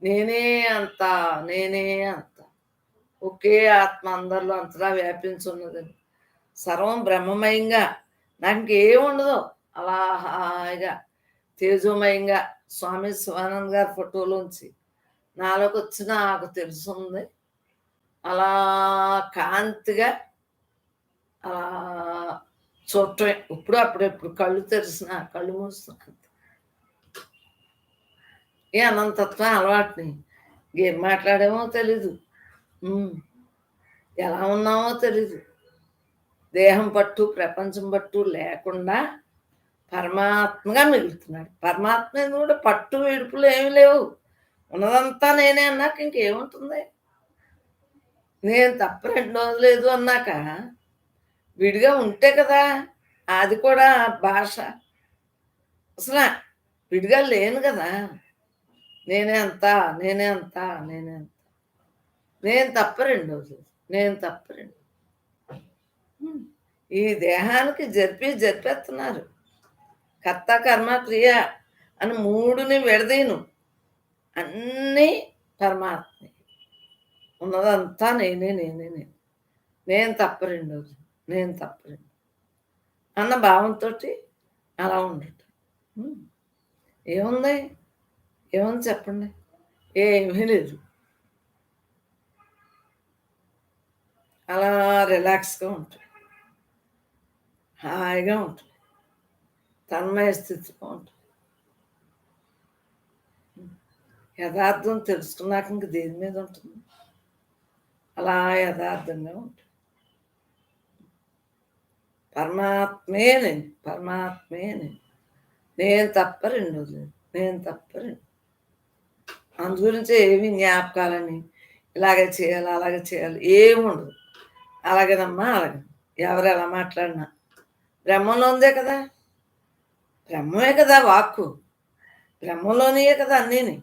నేనే అంత, నేనే అంత, ఒకే ఆత్మ అందరిలో అంతలా వ్యాపించున్నదని, సర్వం బ్రహ్మమయంగా, నాకు ఇంకేముండదు, అలా హాయిగా తేజోమయంగా స్వామి శివానంద్ గారి ఫోటోలోంచి నాలోకి వచ్చిన నాకు తెలుసుంది. అలా కాంతిగా అలా చూడటమే. ఇప్పుడు అప్పుడెప్పుడు కళ్ళు తెరిసిన కళ్ళు మూసిన ఏ అనంతత్వం అలవాటుని ఏం మాట్లాడేమో తెలీదు, ఎలా ఉన్నామో తెలీదు. దేహం పట్టు ప్రపంచం పట్టు లేకుండా పరమాత్మగా మిగులుతున్నాడు. పరమాత్మ కూడా పట్టు విడుపులు ఏమి లేవు. ఉన్నదంతా నేనే అన్నాక ఇంకేముంటుంది? నేను తప్ప రెండోది లేదు అన్నాక విడిగా ఉంటే కదా అది కూడా భాష. అసలు విడిగా లేను కదా. నేనే అంతా, నేనే అంతా, నేనే అంతా, నేను తప్ప రెండోది లేదు, నేను తప్ప రెండు. ఈ దేహానికి జరిపేస్తున్నారు. కర్త కర్మ క్రియ అని మూడుని విడదీను. అన్నీ పరమాత్మ. ఉన్నదంతా నేనే, నేనే, నేను, నేను తప్ప రెండోది, నేను తప్ప రెండు అన్న భావంతో అలా ఉండటం. ఏముంది, ఏముంది చెప్పండి? ఏమీ లేదు. అలా రిలాక్స్గా ఉంటుంది, హాయిగా ఉంటుంది, తన్మయ స్థితిలో ఉంటుంది. యథార్థం తెలుసుకున్నాక ఇంక దేని మీద ఉంటుంది? అలా యథార్థంగా ఉంటుంది. పరమాత్మే నేను, పరమాత్మే నేను, నేను తప్ప రెండోది లేదు, నేను తప్ప రెండు. అందు గురించి ఏమి జ్ఞాపకాలని ఇలాగే చేయాలి, అలాగే చేయాలి ఏముండదు. అలాగేనమ్మా, అలాగే ఎవరు ఎలా మాట్లాడినా బ్రహ్మంలో ఉందే కదా, బ్రహ్మమే కదా వాక్కు, బ్రహ్మంలోనే కదా అన్నీని.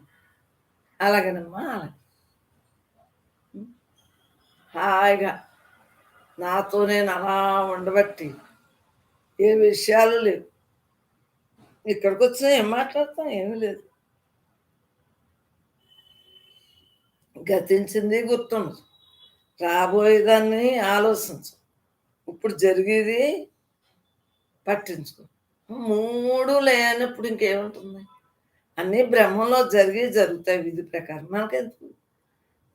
అలాగేనమ్మా, అలాగే హాయిగా నాతో నేను అలా ఉండబట్టి ఏ విషయాలు లేవు. ఇక్కడికి వచ్చినా ఏం మాట్లాడతాం? ఏమీ లేదు. గతించింది గుర్తుండదు, రాబోయేదాన్ని ఆలోచించు, ఇప్పుడు జరిగేది పట్టించుకో. మూడు లేనప్పుడు ఇంకేముంటుంది? అన్నీ బ్రహ్మంలో జరుగుతాయి విధి ప్రకారం. మనకెందుకు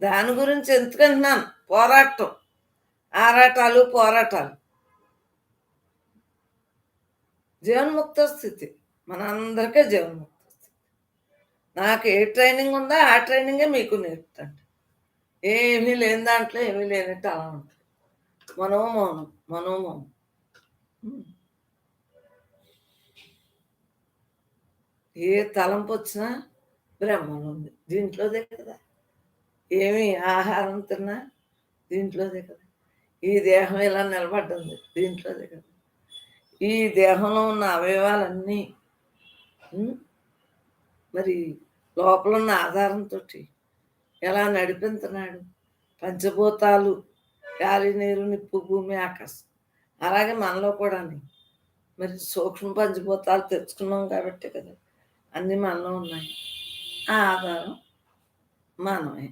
దాని గురించి? ఎందుకంటున్నాను? పోరాటం, ఆరాటాలు, పోరాటాలు. జీవన్ముక్త స్థితి మనందరికీ జీవన్ముక్త స్థితి. నాకు ఏ ట్రైనింగ్ ఉందో ఆ ట్రైనింగే మీకు నేర్పుతాను. ఏమీ లేని దాంట్లో ఏమీ లేనట్టు అలా ఉంటుంది. మనోమౌనం, మనోమౌనం. ఏ తలంపు వచ్చినా బ్రహ్మలో ఉంది, దీంట్లోదే కదా. ఏమి ఆహారం తిన్నా దీంట్లోదే కదా. ఈ దేహం ఇలా నిలబడ్డంది దీంట్లోదే కదా. ఈ దేహంలో ఉన్న అవయవాలన్నీ మరి లోపల ఉన్న ఆధారంతో ఎలా నడిపించున్నాడు? పంచభూతాలు, గాలి, నీరు, నిప్పు, భూమి, ఆకాశం. అలాగే మనలో కూడా మరి సూక్ష్మ పంచభూతాలు తెచ్చుకున్నాం కాబట్టి కదా అన్నీ మనలో ఉన్నాయి. ఆ ఆధారం మనమే.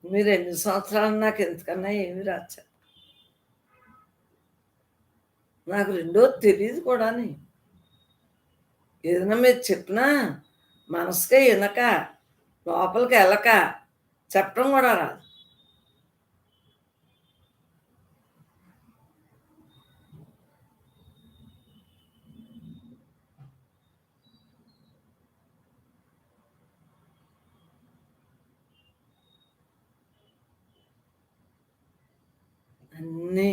మీరు ఎన్ని సంవత్సరాలు నాకు ఎందుకన్నా ఏమి రాచా, నాకు రెండోది తెలియదు కూడా. ఏదైనా మీరు చెప్పినా మనసుకే వినక లోపలికి వెళ్ళక చెప్పడం కూడా రాదు. అన్నీ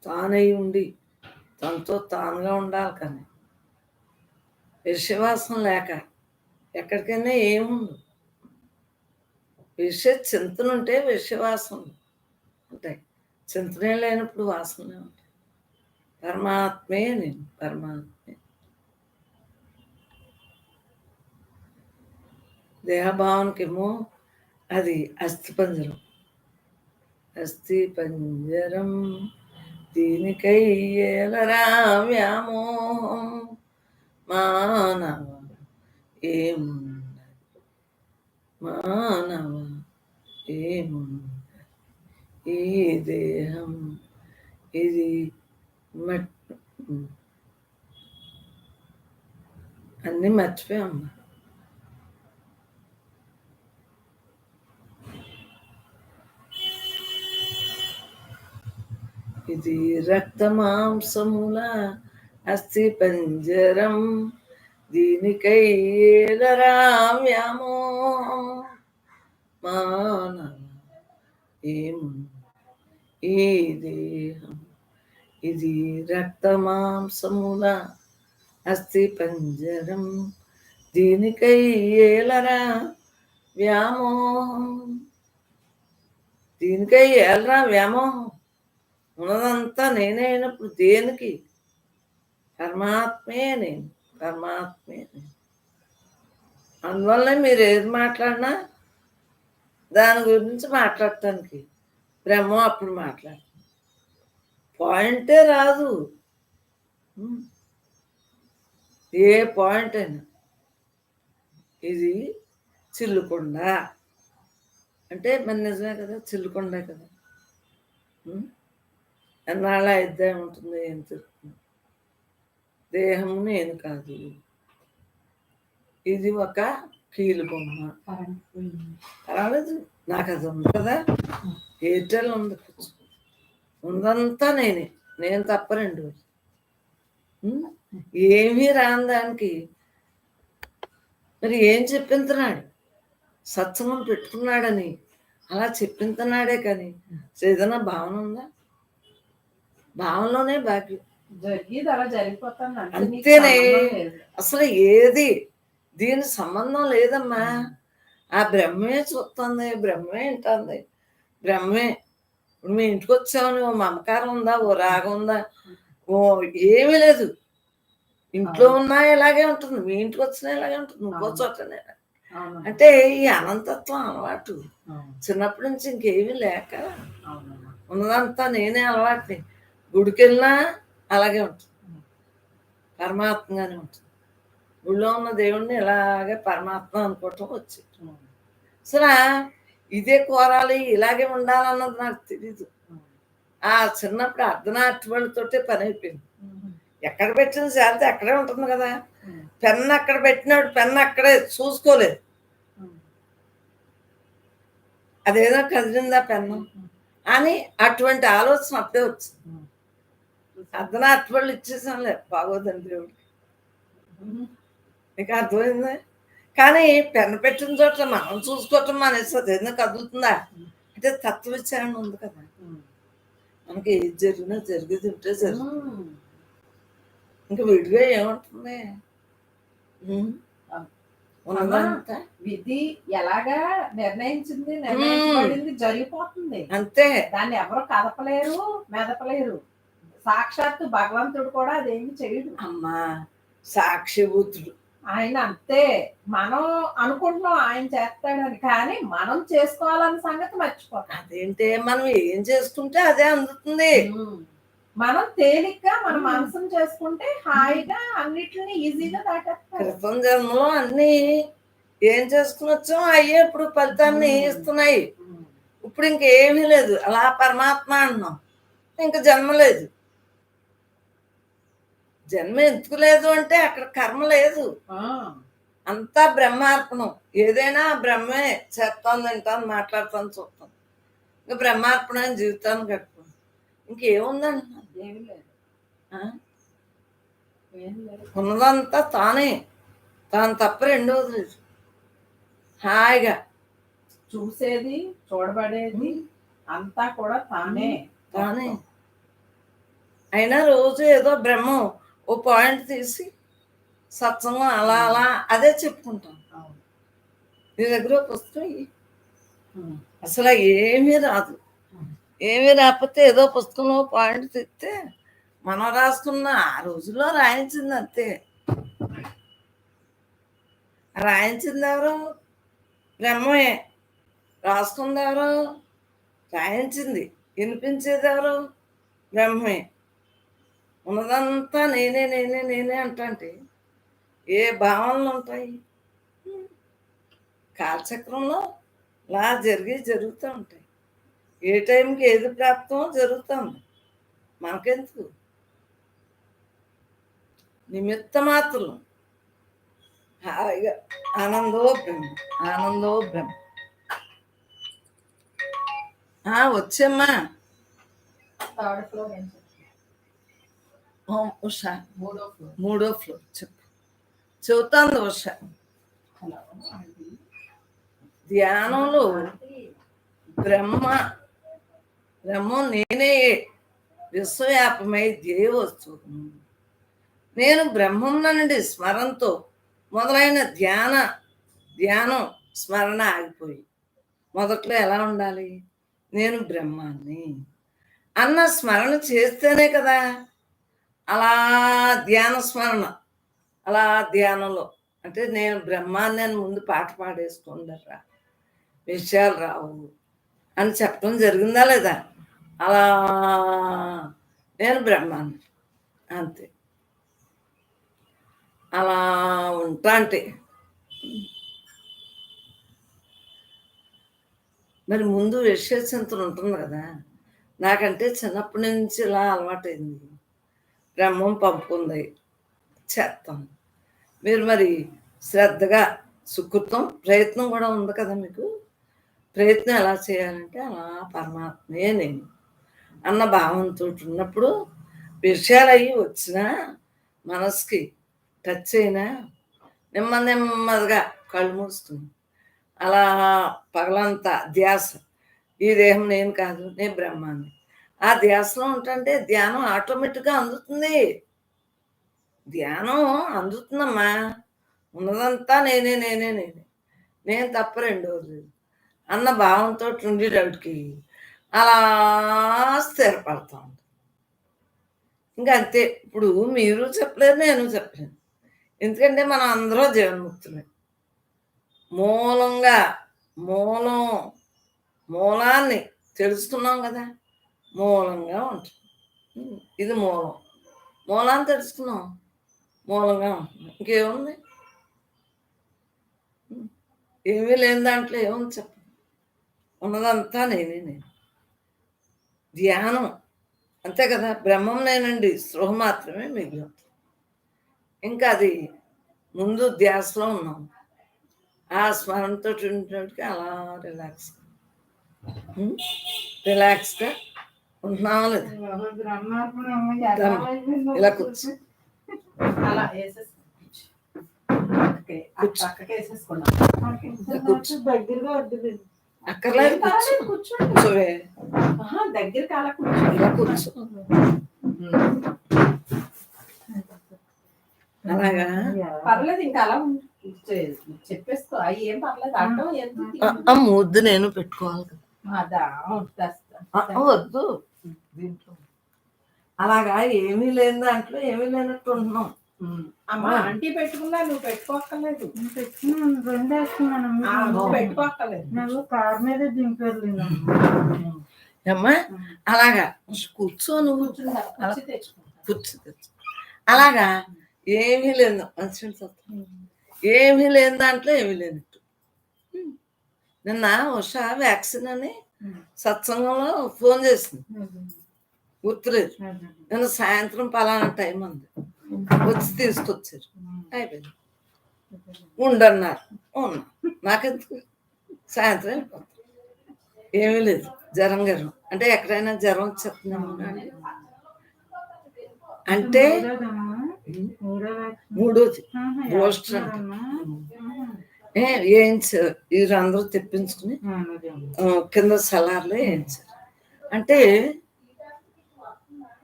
తానై ఉండి తనతో తానుగా ఉండాలి. కానీ విశ్వాసం లేక ఎక్కడికైనా ఏముండదు. విషయ చింతన ఉంటే విషయవాసన ఉంటాయి, చింతనే లేనప్పుడు వాసనలే ఉంటాయి. పరమాత్మే నేను, పరమాత్మే. దేహభావనకేమో అది అస్థిపంజరం. అస్థి పంజరం దీనికై ఏలరా వ్యామోహం మానవ ఏమున్నది, మానవ ఏమున్నది ఈ దేహం ఇది అన్నీ మర్చిపోయామ్మా. ఇది రక్తమాంసముల అస్థి పంజరం దీనికై ఏలరా వ్యామోహం మానవ ఏమున్నది ఈ దేహం ఇది రక్తమాంసముల అస్థి పంజరం దీనికై ఏలరా వ్యామోహం. దీనికై ఏలరా వ్యామోహం. ఉన్నదంతా నేనే అయినప్పుడు దేనికి? పరమాత్మే నేను, పరమాత్మే నేను. అందువల్ల మీరు ఏది మాట్లాడినా దాని గురించి మాట్లాడటానికి బ్రహ్మ అప్పుడు మాట్లాడుతుంది. పాయింటే రాదు, ఏ పాయింట్ అయినా. ఇది చిల్లుకొండ అంటే మరి నిజమే కదా, చిల్లుకొండే కదా. ఎన్నాళ్ళ యుద్ధం ఉంటుంది, ఏం తిరుగుతుంది. దేహము నేను కాదు, ఇది ఒక కీలు బొమ్మ. పర్వాలేదు, నాకు అది ఉంది కదా, ఎయిర్టెల్ ఉంది, ఉందంతా నేనే, నేను తప్ప రెండు. ఏమీ రాని దానికి మరి ఏం చెప్పించున్నాడు? సత్సంగం పెట్టుకున్నాడని అలా చెప్పించున్నాడే కానీ ఏదైనా భావన ఉందా? భావనలోనే భాగ్యం. జరిగేది అలా జరిగిపోతుంది అంతేనే. అసలు ఏది దీని సంబంధం లేదమ్మా. ఆ బ్రహ్మే చూస్తుంది, బ్రహ్మే వింటుంది, బ్రహ్మే. ఇప్పుడు మీ ఇంటికి వచ్చామని ఓ మమకారం ఉందా, ఓ రాగం ఉందా? ఓ ఏమీ లేదు. ఇంట్లో ఉన్నా ఇలాగే ఉంటుంది, మీ ఇంటికి వచ్చినా ఇలాగే ఉంటుంది, ఇంకో చోటనే. అంటే ఈ అనంతత్వం అలవాటు చిన్నప్పటి నుంచి ఇంకేమీ లేక ఉన్నదంతా నేనే అలవాటుని. గుడికి వెళ్ళినా అలాగే ఉంటుంది, పరమాత్మగానే ఉంటుంది. గుళ్ళో ఉన్న దేవుణ్ణి ఇలాగే పరమాత్మ అనుకోవటం వచ్చి అసలు ఇదే కోరాలి, ఇలాగే ఉండాలన్నది నాకు తెలీదు. ఆ చిన్నప్పుడు అర్ధనాట్యులతోటే పని అయిపోయింది. ఎక్కడ పెట్టిన శాంతి అక్కడే ఉంటుంది కదా. పెన్ను అక్కడ పెట్టినాడు, పెన్ను అక్కడే చూసుకోలేదు. అదేదో కదిలిందా పెన్ను అని అటువంటి ఆలోచన అప్పుడే వచ్చింది. అర్ధనాట్యులు ఇచ్చేసాంలే, బాగోదండి దేవుడికి. నీకు అర్థమైందా? కానీ పెన్ను పెట్టిన చోట్ల మనం చూసుకోవటం మానేస్తుంది. ఏదైనా కదులుతుందా అంటే తత్వవిచారణ ఉంది కదా. మనకి ఏది జరిగినా జరిగేది ఉంటే జరుగుతుంది, ఇంకా విడిగా ఏముంటుంది? ఉన్నదంతా విధి ఎలాగా నిర్ణయించింది, నిర్ణయించబడింది, జరిగిపోతుంది అంతే. దాన్ని ఎవరు కదపలేరు, మెదపలేరు. సాక్షాత్తు భగవంతుడు కూడా అదేమి చేయడు. అమ్మా సాక్షిభూతుడు ఆయన అంతే. మనం అనుకుంటున్నాం ఆయన చేస్తాడని, కానీ మనం చేసుకోవాలన్న సంగతి మర్చిపోతాం. అదేంటే మనం ఏం చేసుకుంటే అదే అందుతుంది. మనం తేలిగ్గా మన మనసును చేసుకుంటే హాయిగా అన్నిటిని ఈజీగా దాటేస్తాం. క్రితం జన్మలో అన్ని ఏం చేసుకుని వచ్చాం అయ్యే ఇప్పుడు ఫలితాన్ని ఇస్తున్నాయి. ఇప్పుడు ఇంకేమీ లేదు, అలా పరమాత్మ అంటున్నాం, ఇంకా జన్మ లేదు. జన్మ ఎందుకు లేదు అంటే అక్కడ కర్మ లేదు, అంతా బ్రహ్మార్పణం. ఏదైనా బ్రహ్మే చేస్తాను, తింటాను, మాట్లాడతాను, చూస్తాను. ఇంకా బ్రహ్మార్పణ జీవితాన్ని గడుపుతాను, ఇంకేముందంటున్నాను. ఏమి లేదు, ఉన్నదంతా తానే, తాను తప్ప రెండోది లేదు. హాయిగా చూసేది చూడబడేది అంతా కూడా తానే తానే. అయినా రోజు ఏదో బ్రహ్మం ఓ పాయింట్ తీసి సత్సంగం అలా అలా అదే చెప్పుకుంటాం. నీ దగ్గర ఒక పుస్తకం అసలు ఏమీ రాదు. ఏమీ రాకపోతే ఏదో పుస్తకంలో పాయింట్ తెస్తే మనం రాసుకున్న ఆ రోజుల్లో రాయించింది అంతే. రాయించింది ఎవరు? బ్రహ్మమే. రాసుకుంది ఎవరు? రాయించింది. వినిపించేది ఎవరు? బ్రహ్మే. ఉన్నదంతా నేనే నేనే నేనే అంటే ఏ భావనలు ఉంటాయి? కాలచక్రంలో ఇలా జరుగుతూ ఉంటాయి. ఏ టైంకి ఏది ప్రాప్తమో జరుగుతుంది. మనకెందుకు? నిమిత్త మాత్రం హాయిగా ఆనందో బ్రహ్మ, ఆనందో బ్రహ్మ. వచ్చమ్మా. థర్డ్ ఫ్లోర్ ఉషా మూడో ఫ్లోర్ 3వ ఫ్లోర్ చెప్పు. చెబుతాను ఉషా. ధ్యానంలో బ్రహ్మం నేనే విశ్వవ్యాపమై ధ్యేయ వస్తువు. నేను బ్రహ్మం నుండి స్మరణతో మొదలైన ధ్యానం స్మరణ ఆగిపోయి మొదట్లో ఎలా ఉండాలి? నేను బ్రహ్మాన్ని అన్న స్మరణ చేస్తేనే కదా అలా స్మరణ, అలా ధ్యానంలో అంటే నేను బ్రహ్మాన్ని అని ముందు పాట పాడేసుకుందర్రా విషయాలు రావు అని చెప్పడం జరిగిందా లేదా? అలా నేను బ్రహ్మాన్ని అంతే. అలా ఉంటా అంటే మరి ముందు విషయ చింతన ఉంటుంది కదా. నాకంటే చిన్నప్పటి నుంచి ఇలా అలవాటైంది. బ్రహ్మం పంపుకుంది చేస్తాం. మీరు మరి శ్రద్ధగా సుకృతం ప్రయత్నం కూడా ఉంది కదా మీకు. ప్రయత్నం ఎలా చేయాలంటే అలా పరమాత్మే నేను అన్న భావంతో ఉన్నప్పుడు విషయాలు అయ్యి వచ్చినా మనసుకి టచ్ అయినా నెమ్మదిగా కళ్ళు మూసుకుని అలా పగలంతా ధ్యాస, ఈ దేహం నేను కాదు, నేను బ్రహ్మాన్ని ఆ ధ్యాసలో ఉంటుంటే ధ్యానం ఆటోమేటిక్గా అందుతుంది. ధ్యానం అందుతుందమ్మా. ఉన్నదంతా నేనే నేనే నేనే నేను తప్ప రెండోది అన్న భావంతో ఉండేటప్పటికి అలా స్థిరపడతా ఉంటుంది. ఇంకా అంతే. ఇప్పుడు మీరు చెప్పలేరు, నేను చెప్పలేను. ఎందుకంటే మనం అందరూ జీవన్ముక్తులే. మూలాన్ని తెలుసుకున్నాం కదా. మూలంగా ఉంటుంది. ఇది మూలాన్ని తెలుసుకున్నాం, మూలంగా ఉంటుంది. ఇంకేముంది? ఏమీ లేని దాంట్లో ఏముంది చెప్ప. ఉన్నదంతా నేను. ధ్యానం అంతే కదా. బ్రహ్మం నేనండి స్పృహ మాత్రమే మిగిలి. ఇంకా అది ముందు ధ్యాసలో ఉన్నాం. ఆ స్మరణతో ఉండేటికి అలా రిలాక్స్గా ఉంటున్నాం లేదు. ఇలా కూర్చో. అలా దగ్గరగా వద్దు. అక్కర్లేదు, కూర్చోవే. దగ్గరికి అలా ఇలా కూర్చో. అలాగా పర్లేదు. ఇంకా అలా చెప్పేసుకో. అవి ఏం పర్లేదు. అడ్డం ఆ ముద్దు నేను పెట్టుకోవాలి కదా. వద్దు దీంట్లో. అలాగా ఏమీ లేని దాంట్లో ఏమీ లేనట్టు ఉంటున్నాం. అమ్మా ఆంటీ పెట్టుకున్నా నువ్వు పెట్టుకోక్కర్లేదు. పెట్టుకున్నాను, పెట్టుకోక్కర్లేదు. నువ్వు కార్ మీద దింపారు అమ్మా. అలాగా కూర్చో. నువ్వు కూర్చో. అలాగా ఏమీ లేదు. మంచి ఏమీ లేని దాంట్లో ఏమీ లేనట్టు. నిన్న ఉషా వ్యాక్సిన్ అని సత్సంగంలో ఫోన్ చేసింది, గుర్తులేదు. నిన్న సాయంత్రం పలానా టైం ఉంది, వచ్చి తీసుకొచ్చారు. అయిపోయింది. ఉండన్నారు. ఉన్నా. నాకెందుకు? సాయంత్రం వెళ్ళిపోతాను. ఏమీ లేదు. జ్వరం అంటే ఎక్కడైనా జ్వరం వచ్చేస్తున్నాము అంటే మూడోది బూస్టర్ వేయించారు. వీరందరూ తెప్పించుకుని కింద సలార్లో వేయించారు. అంటే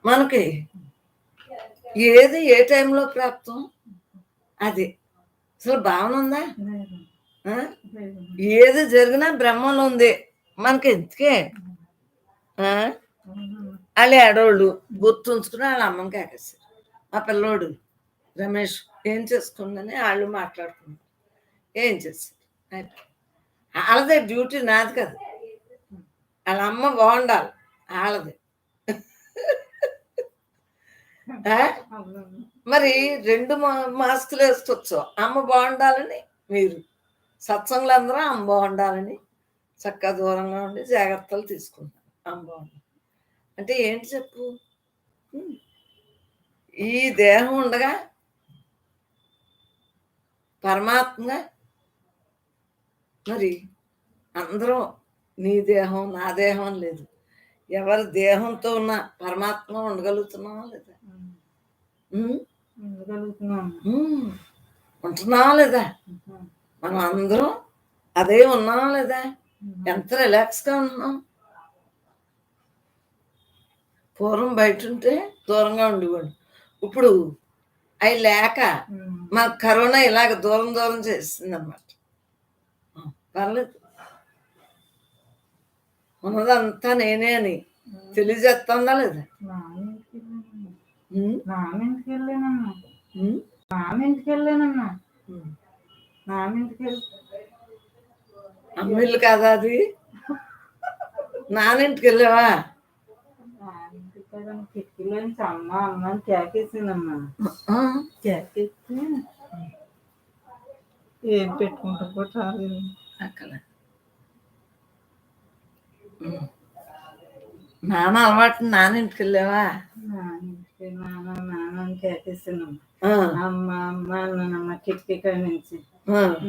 మనకి ఏది ఏ టైంలో ప్రాప్తం అది అసలు భావన ఉందా? ఆ? ఏది జరిగినా బ్రహ్మలో ఉంది, మనకి ఎందుకే? ఆ? వాళ్ళు ఏడోళ్ళు గుర్తుంచుకుని వాళ్ళ అమ్మకి ఎగేసారు. మా పిల్లోడు రమేష్ ఏం చేసుకుందని వాళ్ళు మాట్లాడుకున్నారు. ఏం చేశారు? వాళ్ళదే డ్యూటీ, నాది కదా. వాళ్ళ అమ్మ బాగుండాలి, వాళ్ళది. ఆ? మరి 2 మాస్కులు వేసుకోవచ్చు. అమ్మ బాగుండాలని మీరు సత్సంగులు అందరూ అమ్మ బాగుండాలని చక్కగా దూరంగా ఉండి జాగ్రత్తలు తీసుకుంటారు. అమ్మ బాగుండాలి అంటే ఏంటి చెప్పు? ఈ దేహం ఉండగా పరమాత్మ మరి అందరం నీ దేహం నా దేహం అని లేదు. ఎవరి దేహంతో ఉన్న పరమాత్మ ఉండగలుగుతున్నావా లేదా? ఉంటున్నావా లేదా? మనం అందరం అదే ఉన్నావా లేదా? ఎంత రిలాక్స్గా ఉంటున్నాం. పూర్వం బయట ఉంటే దూరంగా ఉండేవాడు. ఇప్పుడు అవి లేక మాకు కరోనా ఇలాగ దూరం దూరం చేసింది అన్నమాట. పర్లేదు, ఉన్నదంతా నేనే అని తెలియజేస్తుందా లేదా? అమ్మిల్లు కాదా అది? నానింటికి వెళ్ళావా? కిటికీలోంచి అమ్మ అమ్మ అని కేకేసిందమ్మా. కేకేసి ఏం పెట్టుకుంటా కూడా రాలేదు అక్కడ. నాన్న అలవాటు నానింటికి వెళ్ళావా? నాన్నింటికి నాన్న అని కేకేసిందమ్మా. అమ్మ అమ్మ అన్నానమ్మ కిటికీ కాడ నుంచి.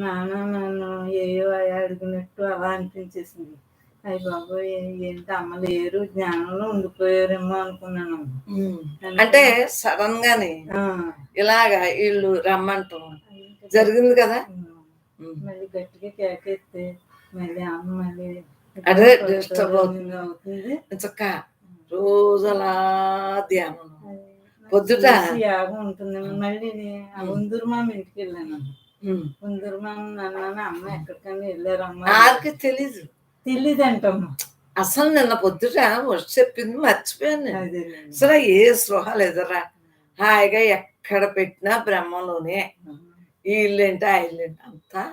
నాన్న నన్ను ఏయో అడిగినట్టు అలా అనిపించేసింది. అయ్య బాబు ఏంటి అమ్మ లేరు, జ్ఞానంలో ఉండిపోయారేమో అనుకున్నాను. అంటే సడన్ గాని ఇలాగా వీళ్ళు రమ్మంటాం జరిగింది కదా. మళ్ళీ గట్టిగా కేకేస్తే మళ్ళీ అమ్మ మళ్ళీ అదే డిస్టర్బ్ అవుతుంది. చక్క రోజు అలా ధ్యానం పొద్దుట యాగం ఉంటుంది. మళ్ళీ ఉందూరు మామ ఇంటికి వెళ్ళాను. ఉందూరు మామ నాన్న అమ్మ ఎక్కడికన్నా వెళ్ళారమ్మా. ఆరికి తెలీదు అంటమ్మా. అసలు నిన్న పొద్దుట వచ్చి చెప్పింది మర్చిపోయాను. అసలు ఏ స్పృహ లేదురా. హాయిగా ఎక్కడ పెట్టినా బ్రహ్మంలోనే. ఈ ఇల్లేంటి ఆ ఇల్లేంటి అంతా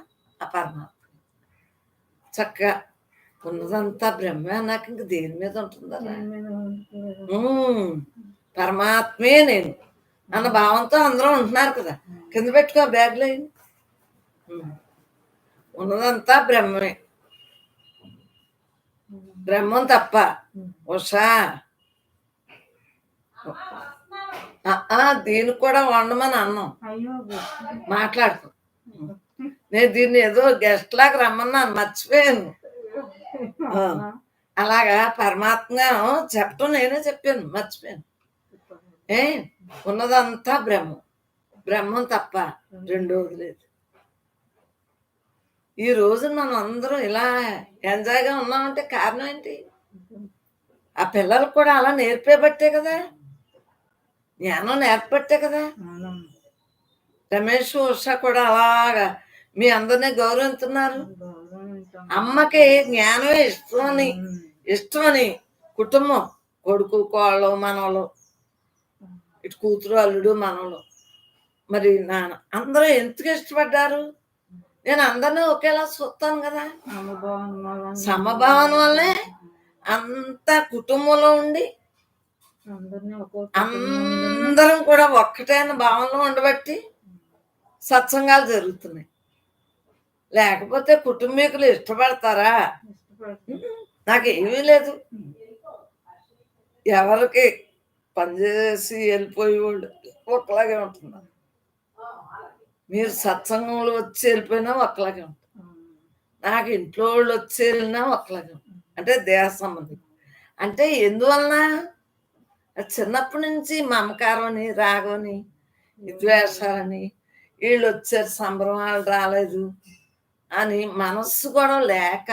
ఆ పరమాత్మ. చక్కగా ఉన్నదంతా బ్రహ్మే నాకు ఇంక దేని మీద ఉంటుందా? పరమాత్మే నేను అన్న భావంతో అందరూ ఉంటున్నారు కదా. కింద పెట్టుకో బ్యాగ్లో. ఉన్నదంతా బ్రహ్మే, బ్రహ్మం తప్ప. ఉషా దీనికి కూడా వండమని అన్నాం. మాట్లాడుకో. నేను దీన్ని ఏదో గెస్ట్ లాగా రమ్మన్నాను, మర్చిపోయాను. అలాగా పరమాత్మ చెప్పటం నేనే చెప్పాను, మర్చిపోయాను. ఉన్నదంతా బ్రహ్మం తప్ప రెండోది లేదు. ఈ రోజు మనం అందరం ఇలా ఎంజాయ్గా ఉన్నామంటే కారణం ఏంటి? ఆ పిల్లలకు కూడా అలా నేర్పేబట్టే కదా, జ్ఞానం నేర్పబట్టే కదా. రమేష్ ఉషా కూడా అలాగా మీ అందరినీ గౌరవిస్తున్నారు. అమ్మకి జ్ఞానమే ఇష్టమని కుటుంబం, కొడుకు కోళ్ళు మనవలు, ఇటు కూతురు అల్లుడు మనవలు, మరి నాన్న అందరూ ఎందుకు ఇష్టపడ్డారు? నేను అందరినీ ఒకేలా చూస్తాను కదా. సమభావన వల్లే అంత కుటుంబంలో ఉండి అందరం కూడా ఒక్కటైన భావంలో ఉండబట్టి సత్సంగాలు జరుగుతున్నాయి. లేకపోతే కుటుంబీకులు ఇష్టపడతారా? నాకేమీ లేదు. ఎవరికి పనిచేసి వెళ్ళిపోయేవాళ్ళు ఒకలాగే ఉంటున్నారు. మీరు సత్సంగంలో వచ్చి వెళ్ళిపోయినా ఒకలాగే ఉంటుంది. నాకు ఇంట్లో వాళ్ళు వచ్చి వెళ్ళినా ఒకలాగే ఉంటుంది. అంటే దేహ సంబంధం. అంటే ఎందువలన చిన్నప్పటి నుంచి మమకారం అని, రాగం అని, ద్వేషాలని, వీళ్ళు వచ్చారు సంబరం రాలేదు అని మనస్సు కూడా లేక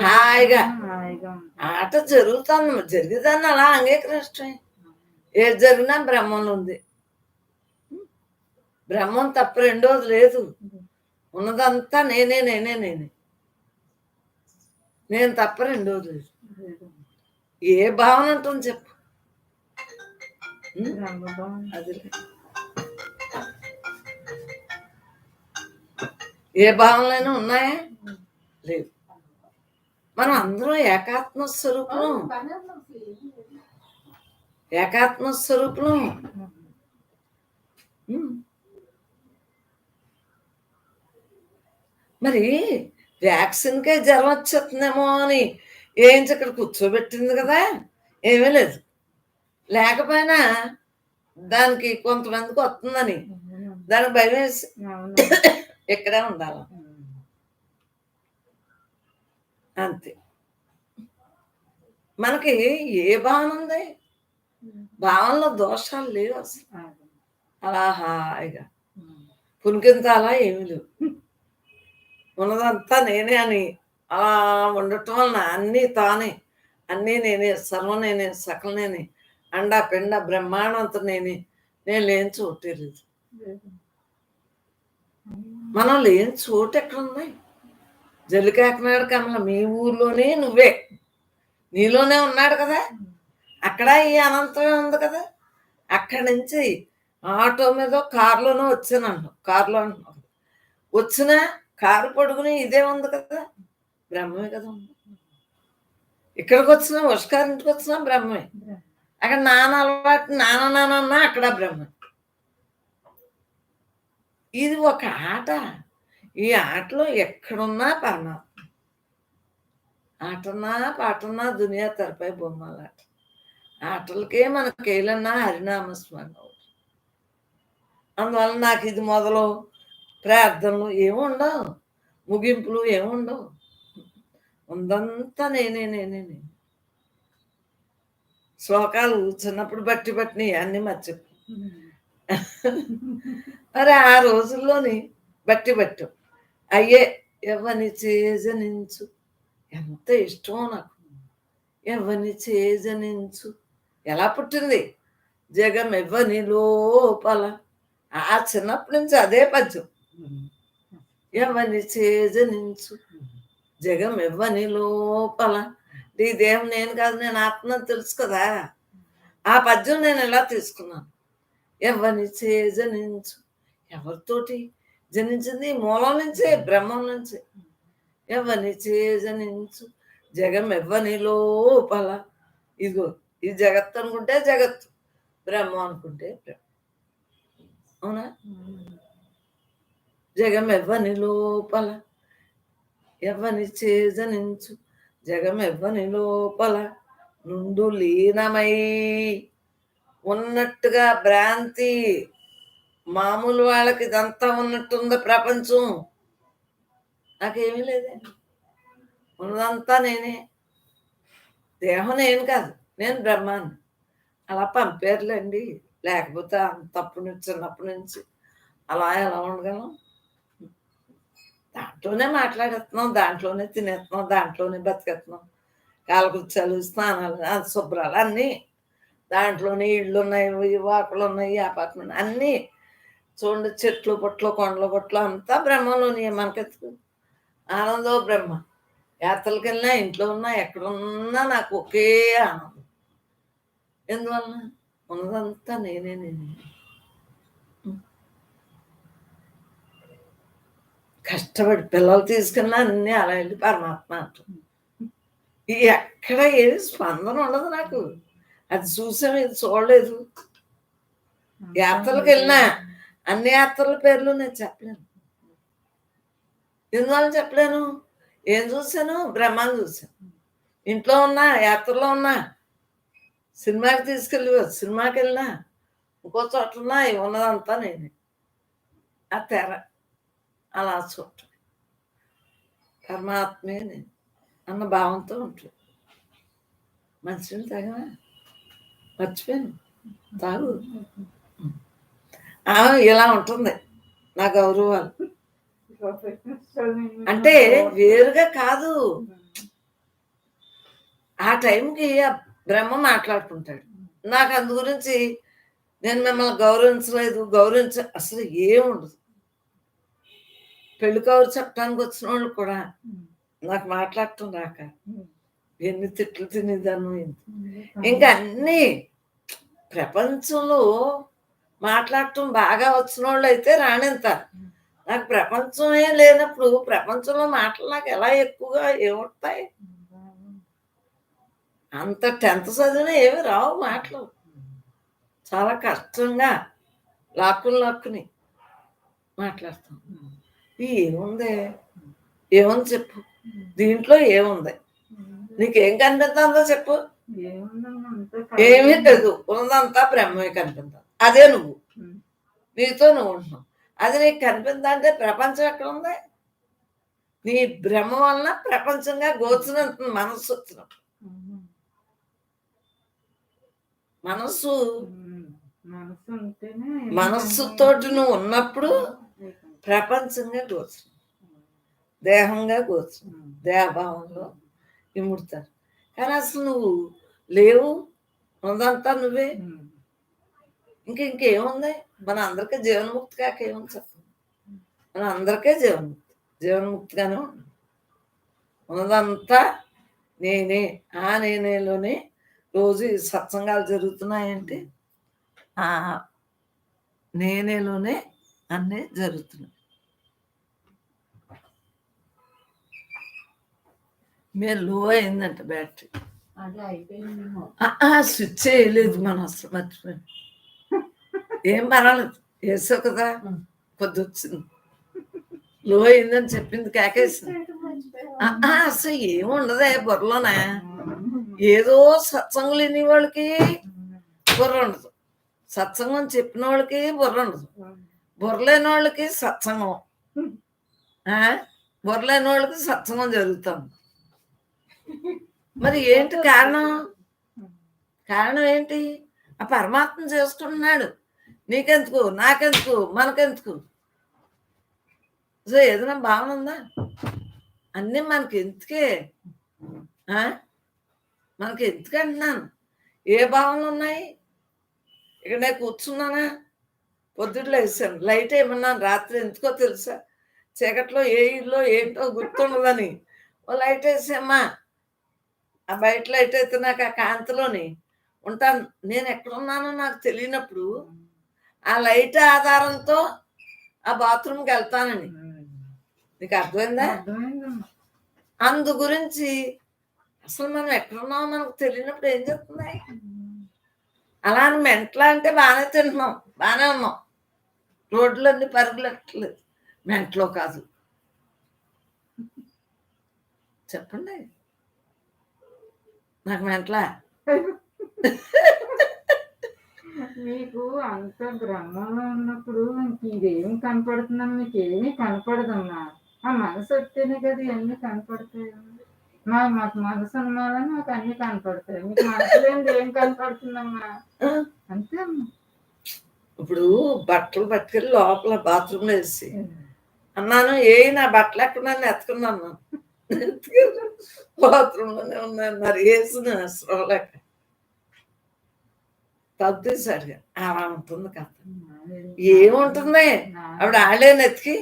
హాయిగా ఆట జరుగుతుంది. జరిగేదాన్ని అలా అంగీకరించడమే. ఏది జరిగినా బ్రహ్మంలో ఉంది. బ్రహ్మం తప్ప రెండోది లేదు. ఉన్నదంతా నేనే నేనే నేనే, నేను తప్ప రెండోది లేదు. ఏ భావన ఉంటుంది చెప్పు? అది ఏ భావనలైనా ఉన్నాయా? లేదు. మనం అందరం ఏకాత్మ స్వరూపం, ఏకాత్మ స్వరూపం. మరి వ్యాక్సిన్కే జ్వరం వచ్చేస్తుందేమో అని ఏంచి ఇక్కడ కూర్చోబెట్టింది కదా, ఏమీ లేదు. లేకపోయినా దానికి కొంతమందికి వస్తుందని దానికి భయం వేసి ఇక్కడే ఉండాలి అంతే. మనకి ఏ భావన ఉంది? భావనలో దోషాలు లేవు అసలు. అలా హాయిగా పునికింతాలా ఏమీ లేవు. ఉన్నదంతా నేనే అని అలా ఉండటం వలన అన్నీ తానే, అన్నీ నేనే, సర్వం నేనే, సకల నేనే, అండా పిండ బ్రహ్మాండంతో నేనే. నేను లేని చోటే లేదు. మనం లేని చోటు ఎక్కడున్నాయి? జల్లికాకినాడ కమల మీ ఊర్లోనే నువ్వే, నీలోనే ఉన్నాడు కదా. అక్కడ ఈ అనంతమే ఉంది కదా. అక్కడి నుంచి ఆటో మీద కారులోనూ వచ్చాను, కారులో అంటున్నావు, వచ్చిన కారు పొడుగుని ఇదే ఉంది కదా, బ్రహ్మమే కదా ఉంది. ఇక్కడికి వచ్చినా ఉషకారింటికి వచ్చినా బ్రహ్మమే. అక్కడ నాన్న అలవాటు నాన్న అక్కడ బ్రహ్మ. ఇది ఒక ఆట. ఈ ఆటలో ఎక్కడున్నా పరమాత్మ. ఆటన్నా పాటన్నా దునియా తెరపై బొమ్మలాట. ఆటలకే మనకి ఏలన్నా హరినామస్మరణ. అందువల్ల నాకు ఇది మొదలు ప్రార్థనలు ఏముండవు, ముగింపులు ఏముండవు. ఉందంతా నేనే నేనే నేను. శ్లోకాలు చిన్నప్పుడు బట్టి బట్టిని అన్నీ మర్చిపో. మరి ఆ రోజుల్లోని బట్టి బట్టు అయ్యే ఎవరిని చేజనించు, ఎంత ఇష్టమో నాకు. ఎవరిని చేజనించు ఎలా పుట్టింది? జగం ఎవ్వని లోపల. ఆ చిన్నప్పటి నుంచి అదే పద్యం. ఎవరిని చేజనించు జగం ఎవ్వని లోపల. ఈ దేహం నేను కాదు, నేను ఆత్మని తెలుసు కదా. ఆ పద్యం నేను ఎలా తీసుకున్నాను? ఎవరిని చేజనించు, ఎవరితోటి జనించింది? మూలం నుంచే, బ్రహ్మం నుంచే. ఎవరిని చేజనించు జగం ఎవ్వని లోపల. ఇదిగో ఈ జగత్తు అనుకుంటే జగత్తు, బ్రహ్మం అనుకుంటే బ్రహ్మ. అవునా? జగం ఎవ్వని లోపల, ఎవ్వని చేజనించు జగం ఎవ్వని లోపల నుండు లీనమై. ఉన్నట్టుగా భ్రాంతి, మామూలు వాళ్ళకి ఇదంతా ఉన్నట్టుందా ప్రపంచం? నాకేమీ లేదే. ఉన్నదంతా నేనే. దేహం నేను కాదు, నేను బ్రహ్మాన్ని. అలా పంపారులేండి, లేకపోతే అంతప్పుడు నుంచి చిన్నప్పటి నుంచి అలా ఎలా ఉండగలం? దాంట్లోనే మాట్లాడేస్తున్నాం, దాంట్లోనే తినేస్తున్నాం, దాంట్లోనే బతికేస్తున్నాం. కాలకృత్యాలు, స్నానాలు, శుభ్రాలు అన్నీ దాంట్లోనే. ఇళ్ళు ఉన్నాయి, వాకులు ఉన్నాయి, అపార్ట్మెంట్ అన్నీ చూడండి. చెట్లు పొట్లు, కొండలు పొట్లు అంతా బ్రహ్మలోని. మనకెత్తుకు ఆనందో బ్రహ్మ. యాత్రలకు వెళ్ళినా, ఇంట్లో ఉన్నా, ఎక్కడున్నా నాకు ఒకే ఆనందం. ఎందువలన? ఉన్నదంతా నేనే నేనే. కష్టపడి పిల్లలు తీసుకున్నా అన్నీ అలా వెళ్ళి పరమాత్మ అంటుంది. ఎక్కడ ఏది స్పందన ఉండదు నాకు. అది చూసాము, ఇది చూడలేదు. యాత్రలకు వెళ్ళినా అన్ని యాత్రల పేర్లు నేను చెప్పలేను. ఎందువల్ల చెప్పలేను? ఏం చూశాను? బ్రహ్మాన్ని చూశాను. ఇంట్లో ఉన్నా, యాత్రలో ఉన్నా, సినిమాకి తీసుకెళ్ళి సినిమాకి వెళ్ళినా, ఇంకో చోట ఉన్నా, ఉన్నదంతా నేనే. ఆ తెర అలా చూడటం, పరమాత్మే నేను అన్న భావంతో ఉంటుంది. మంచిని తాగా మర్చిపోయాను, తాగు. ఇలా ఉంటుంది నా గౌరవాలు. అంటే వేరుగా కాదు, ఆ టైంకి ఆ బ్రహ్మ మాట్లాడుకుంటాడు. నాకు అందు గురించి నేను మిమ్మల్ని గౌరవించలేదు, అసలు ఏముండదు. పెళ్లి కౌరు చెప్పడానికి వచ్చిన వాళ్ళు కూడా నాకు మాట్లాడటం రాక ఎన్ని తిట్లు తినేదాను. ఇంకా అన్నీ ప్రపంచంలో మాట్లాడటం బాగా వచ్చిన వాళ్ళు అయితే రాణింతారు. నాకు ప్రపంచమే లేనప్పుడు ప్రపంచంలో మాటలు నాకు ఎలా ఎక్కువగా ఏమొస్తాయి? అంత 10th చదివినా ఏమి రావు మాటలు. చాలా కష్టంగా లాక్కుని మాట్లాడతాం. ఏముంది, ఏముంది చెప్పు, దీంట్లో ఏముంది? నీకేం కనిపిస్తుందో చెప్పు. ఏమీ లేదు, ఉన్నదంతా బ్రహ్మే కనిపిస్తుంది. అదే నువ్వు, నీతో నువ్వు ఉంటున్నావు. అది నీకు కనిపిస్తుందా అంటే ప్రపంచం ఎక్కడ ఉంది? నీ భ్రమ వలన ప్రపంచంగా గోచరంతుంది మనస్సు వచ్చినప్పుడు. మనస్సుతోటి నువ్వు ఉన్నప్పుడు ప్రపంచంగా గోచరం, దేహంగా గోచరం, దేహభావంలో ఇముడతారు. కానీ అసలు నువ్వు లేవు, ఉన్నదంతా నువ్వే. ఇంకేముంది? మన అందరికీ జీవన్ముక్తి కాక ఏముంది చెప్పండి? మన అందరికీ జీవన్ముక్తిగానే ఉంది. ఉన్నదంతా నేనే. ఆ నేనేలోనే రోజు ఈ సత్సంగాలు జరుగుతున్నాయంటే ఆ నేనేలోనే అన్నీ జరుగుతున్నాయి. మీరు లో అయిందంట బ్యాటరీ. స్విచ్ చేయలేదు మనం, అసలు మర్చిపోయాను. ఏం పర్వాలేదు, వేసావు కదా, కొద్ది వచ్చింది. లో అయిందని చెప్పింది, కేకేసింది. అసలు ఏముండదే బుర్రలోనే. ఏదో సత్సంగం లేని వాళ్ళకి బుర్ర ఉండదు, సత్సంగం చెప్పిన వాళ్ళకి బుర్ర ఉండదు. బుర్రలేని వాళ్ళకి సత్సంగం, బుర్రలేని వాళ్ళకి సత్సంగం జరుగుతుంది. మరి ఏంటి కారణం? ఏంటి? ఆ పరమాత్మ చేసుకుంటున్నాడు. నీకెందుకు, నాకెందుకు, మనకెందుకు? సో ఏదైనా భావన ఉందా? అన్నీ మనకి ఎందుకే, మనకి ఎందుకు అంటున్నాను? ఏ భావనలు ఉన్నాయి? ఇక్కడ నేను కూర్చున్నానా, పొద్దుట్లో వేసాను, లైట్ ఏమన్నాను రాత్రి, ఎందుకో తెలుసా? చీకట్లో ఏ ఇల్లు ఏంటో గుర్తుండదని ఓ లైట్ వేసామ్మా. ఆ బయట లైట్ అయితే నాకు ఆ కాంతిలోని ఉంటాను. నేను ఎక్కడున్నానో నాకు తెలియనప్పుడు ఆ లైట్ ఆధారంతో ఆ బాత్రూమ్కి వెళ్తానండి. నీకు అర్థమైందా? అందు గురించి అసలు మనం ఎక్కడున్నామో మనకు తెలియనప్పుడు ఏం చెప్తున్నాయి? అలా అని మెంటలా అంటే బాగానే తింటున్నాం, బాగానే ఉన్నాం, రోడ్లన్నీ పరుగులెట్టలేదు. మెంట్లో కాదు చెప్పండి, నాకు మెంటలా? మీకు అంత బ్రహ్మలో ఉన్నప్పుడు ఇదేమి కనపడుతుందని మీకు ఏమీ కనపడదమ్మా. ఆ మనసు వస్తేనే కదా ఇవన్నీ కనపడతాయి. మాకు మనసు ఉన్నాలని మాకు అన్ని కనపడతాయి. మీకు మనసు లేని ఏం కనపడుతుందమ్మా? అంతే అమ్మా. ఇప్పుడు బట్టలు పట్టుకెళ్ళి లోపల బాత్రూంలో వేసి అన్నాను, నా బట్టలు ఎక్కడ ఎత్తుకున్నాను, బాత్రూంలోనే ఉన్నాయన్నారు. వేసిన స్రోలేక తప్పేశాడుగా. అలా ఉంటుంది కథ. ఏముంటుంది? ఆవిడ ఆడేని ఎత్తికి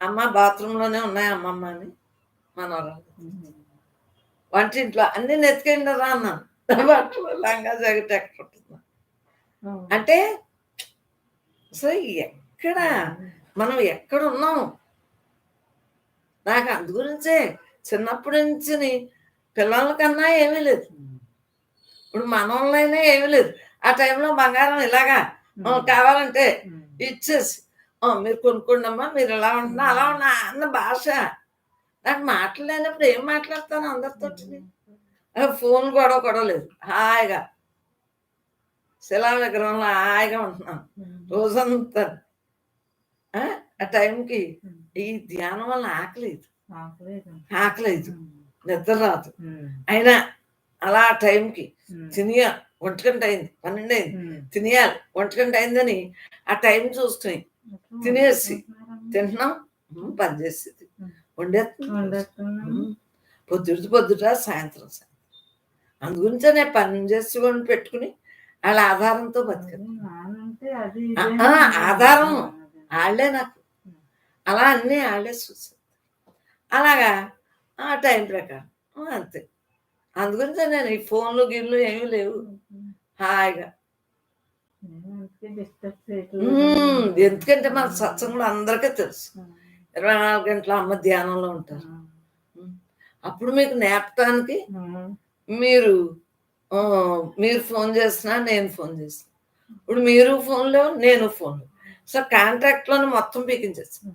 అమ్మ బాత్రూంలోనే ఉన్నాయి అమ్మమ్మ అని మనవరాలు. వంటింట్లో అన్ని నెత్తికండి రా అన్నాను. బట్టలు లంగా జాకెట్ ఎక్కడ ఉంటుందా అంటే అసలు ఎక్కడ మనం ఎక్కడ ఉన్నాం? నాకు అందు గురించే చిన్నప్పటి నుంచి పిల్లల కన్నా ఏమీ లేదు. ఇప్పుడు మనోళ్ళైనా ఏమీ లేదు. ఆ టైంలో బంగారం ఇలాగా కావాలంటే ఇచ్చేసి మీరు కొనుక్కోండి అమ్మా, మీరు ఎలా ఉంటున్నా అలా ఉన్నా అన్న భాష. నాకు మాట్లాడినప్పుడు ఏం మాట్లాడతాను అందరితో? ఫోన్ గొడవ లేదు, హాయిగా శిలా విగ్రహంలో హాయిగా ఉంటున్నాను రోజంతా. ఆ టైంకి ఈ ధ్యానం వల్ల ఆకలేదు, నిద్ర రాదు. అయినా అలా టైంకి తినేయాలి, 1 గంట అయింది, 12 అయింది, తినేయాలి, 1 గంట అయిందని ఆ టైం చూసుకుని తినేసి తింటున్నాం, పనిచేసేది వండేస్తున్నాం పొద్దుట సాయంత్రం. అందుగురించే నేను పని చేసి పెట్టుకుని వాళ్ళ ఆధారంతో బతికారు. నానంటే అది ఆ, ఇదే ఆ, ఆధారం అదే. వాళ్ళే నాకు. అలా అన్నీ వాళ్ళే చూసారు. అలాగా ఆ టైం ప్రకారం అంతే. అందుగురించి నేను ఈ ఫోన్లు గిన్లు ఏమీ లేవు, హాయిగా. నేను అందుకే డిస్టర్బ్ చేయట్లేదు. ఎందుకంటే మన సత్సంగులు అందరికీ తెలుసు 24 గంటల అమ్మ ధ్యానంలో ఉంటారు. అప్పుడు మీకు నేర్పడానికి మీరు మీరు ఫోన్ చేసినా నేను ఫోన్ చేసిన, ఇప్పుడు మీరు ఫోన్లో నేను ఫోన్లో, సో కాంట్రాక్ట్లోనే మొత్తం పీకించేస్తాను.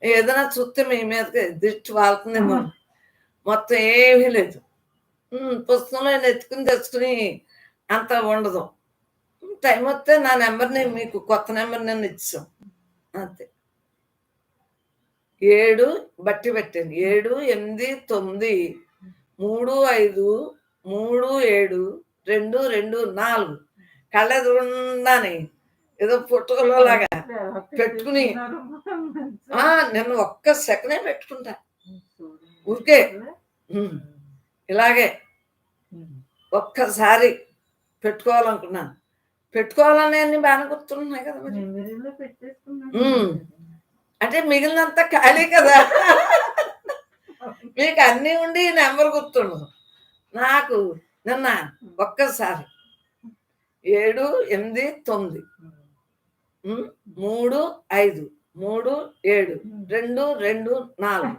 ఏదైనా చూస్తే మీ మీదకి దిష్టి వాళ్తుందేమో, మొత్తం ఏమీ లేదు. పుస్తకంలో ఎత్తుకుని తెచ్చుకుని అంత ఉండదు. టైం వస్తే నా నెంబర్ని మీకు కొత్త నెంబర్ నేను ఇచ్చాం అంతే. 7 బట్టి పెట్టండి, 7 8 9 3 5 3 7 2 2 4 కళ్ళెదురుండాని ఏదో పుట్టుకలో లాగా పెట్టుకుని నేను ఒక్క సెకండే పెట్టుకుంటా ఊరికే. ఇలాగే ఒక్కసారి పెట్టుకోవాలనుకున్నాను, పెట్టుకోవాలని అన్ని బాగా గుర్తున్నాయి కదా మరి. అంటే మిగిలినంత ఖాళీ కదా. మీకు అన్నీ ఉండి నెంబర్ గుర్తుండదు. నాకు నిన్న ఒక్కసారి 7 8 9 3 5 3 7 2 2 4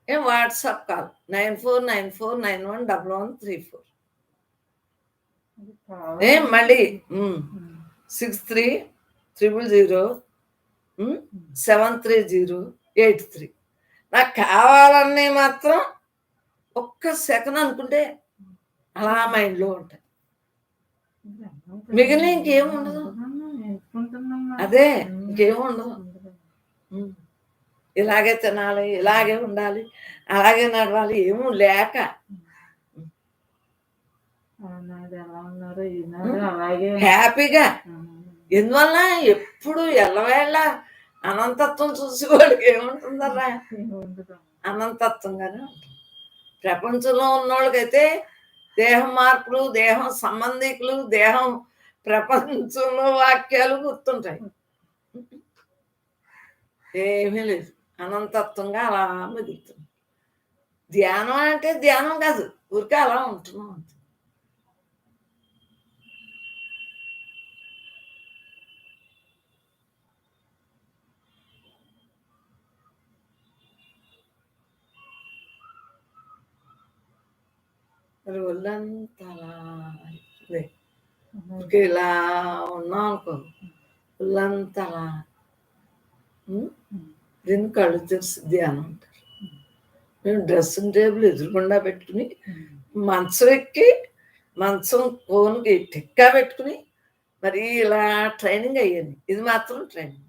ఏం వాట్సాప్ కాల్ 9494911134 ఏం మళ్ళీ 6300073083. నాకు కావాలన్నీ మాత్రం ఒక్క సెకండ్ అనుకుంటే అలా మైండ్లో ఉంటాయి, మిగిలిన ఇంకేం ఉండదు. అదే ఇంకేం ఉండదు. ఇలాగే తినాలి, ఇలాగే ఉండాలి, అలాగే నడవాలి, ఏమో లేక హ్యాపీగా. ఎందువల్ల ఎప్పుడు ఎల్లవేళ అనంతత్వం చూసేవాడికి ఏముంటుందరా, అనంతత్వంగానే ఉంటుంది. ప్రపంచంలో ఉన్నోళ్ళకైతే దేహం మార్పులు, దేహం సంబంధికులు, దేహం ప్రపంచంలో వాక్యాలు గుర్తుంటాయి. ఏమీ లేదు, అనంతత్వంగా అలా మిగులుతుంది. ధ్యానం అంటే ధ్యానం కాదు, ఊరికే అలా ఉంటున్నాం అంతే. మరి ఒళ్ళంతా అలా ఇలా ఉన్నాం అనుకో, ఒళ్ళంతా అలా దీన్ని కళ్ళు తెరిచి ధ్యానం అంటారు. మేము డ్రెస్సింగ్ టేబుల్ ఎదురుకుండా పెట్టుకుని మంచం ఎక్కి మంచం కోన్కి టిక్కా పెట్టుకుని మరి ఇలా ట్రైనింగ్ అయ్యాను. ఇది మాత్రం ట్రైనింగ్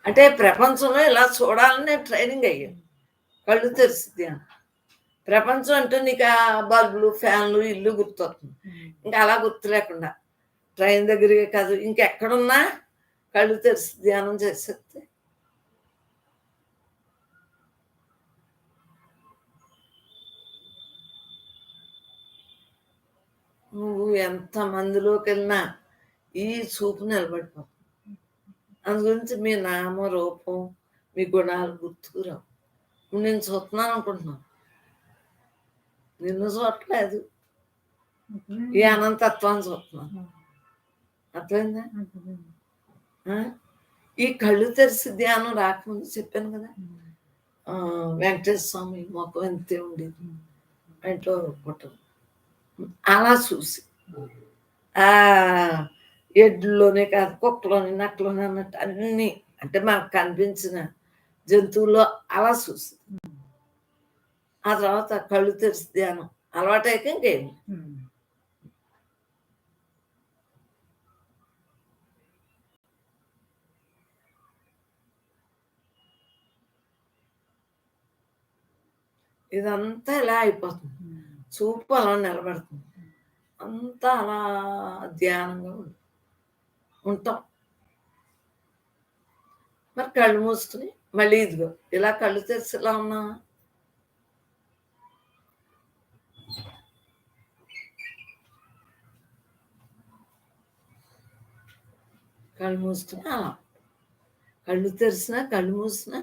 అంటే ప్రపంచంలో ఇలా చూడాలని ట్రైనింగ్ అయ్యాను, కళ్ళు తెరిచి ధ్యానం. ప్రపంచం అంటే నీకు ఆ బల్బులు, ఫ్యాన్లు, ఇల్లు గుర్తొస్తుంది. ఇంకా అలా గుర్తు లేకుండా ట్రైన్ దగ్గరికి కాదు ఇంకెక్కడున్నా కళ్ళు తెరిచి ధ్యానం చేసేస్తే నువ్వు ఎంత మందిలోకి వెళ్ళినా ఈ చూపు నిలబడిపోతుంది. అందుగురించి మీ నామ రూపం, మీ గుణాలు గుర్తుకురావు. నువ్వు నేను చూస్తున్నాను అనుకుంటున్నావు, నిన్ను చూడట్లేదు, ఈ అనంతత్వాన్ని చూస్తున్నాను. అర్థమైందా? ఈ కళ్ళు తెరిచి ధ్యానం రాకముందు చెప్పాను కదా, వెంకటేశ్వర స్వామి మొఖం ఎంతే ఉండేది, ఇంట్లో పుట్టదు. అలా చూసి ఎడ్లోనే కాదు, కుక్కలోని, నక్కలోని అన్నట్టు అన్నీ అంటే మనకు కనిపించిన జంతువుల్లో అలా చూసి ఆ తర్వాత కళ్ళు తెరిచి ధ్యానం అలవాటైక ఇంకేమి. ఇదంతా ఇలా అయిపోతుంది, చూపు అలా నిలబడుతుంది, అంతా అలా ధ్యానంగా ఉంటాం. మరి కళ్ళు మూసుకుని మళ్ళీ ఇదిగో ఇలా కళ్ళు తెరిచి ఇలా ఉన్నా కళ్ళు మూసుకుని అలా, కళ్ళు తెరిచినా కళ్ళు మూసినా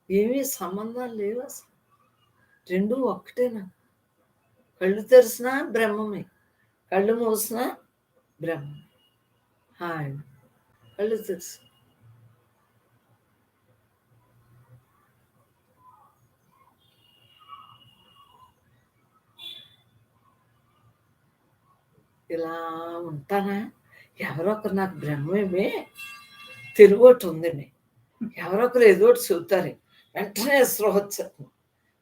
ఏమీ సంబంధాలు లేవు అసలు. రెండు ఒక్కటేనా. కళ్ళు తెరిచినా బ్రహ్మమే, కళ్ళు మూసినా బ్రహ్మమే. హాయ్. కళ్ళు తెరిచి ఇలా ఉంటానా, ఎవరొకరు నాకు బ్రహ్మమే తిరుగుబోటు ఉందండి, ఎవరొకరు ఏదో ఒకటి చెబుతారు, వెంటనే స్పృహ వచ్చేస్తుంది.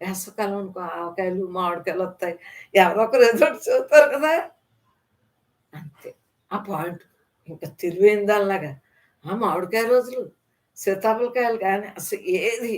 వేసవకాలం అనుకో ఆవకాయలు మామిడికాయలు వస్తాయి, ఎవరొకరు ఏదో ఒకటి చెబుతారు కదా, అంతే ఆ పాయింట్. ఇంకా తిరిగిపోయిందల్లాగా ఆ మామిడికాయ రోజులు, సీతాఫలకాయలు కానీ అసలు ఏది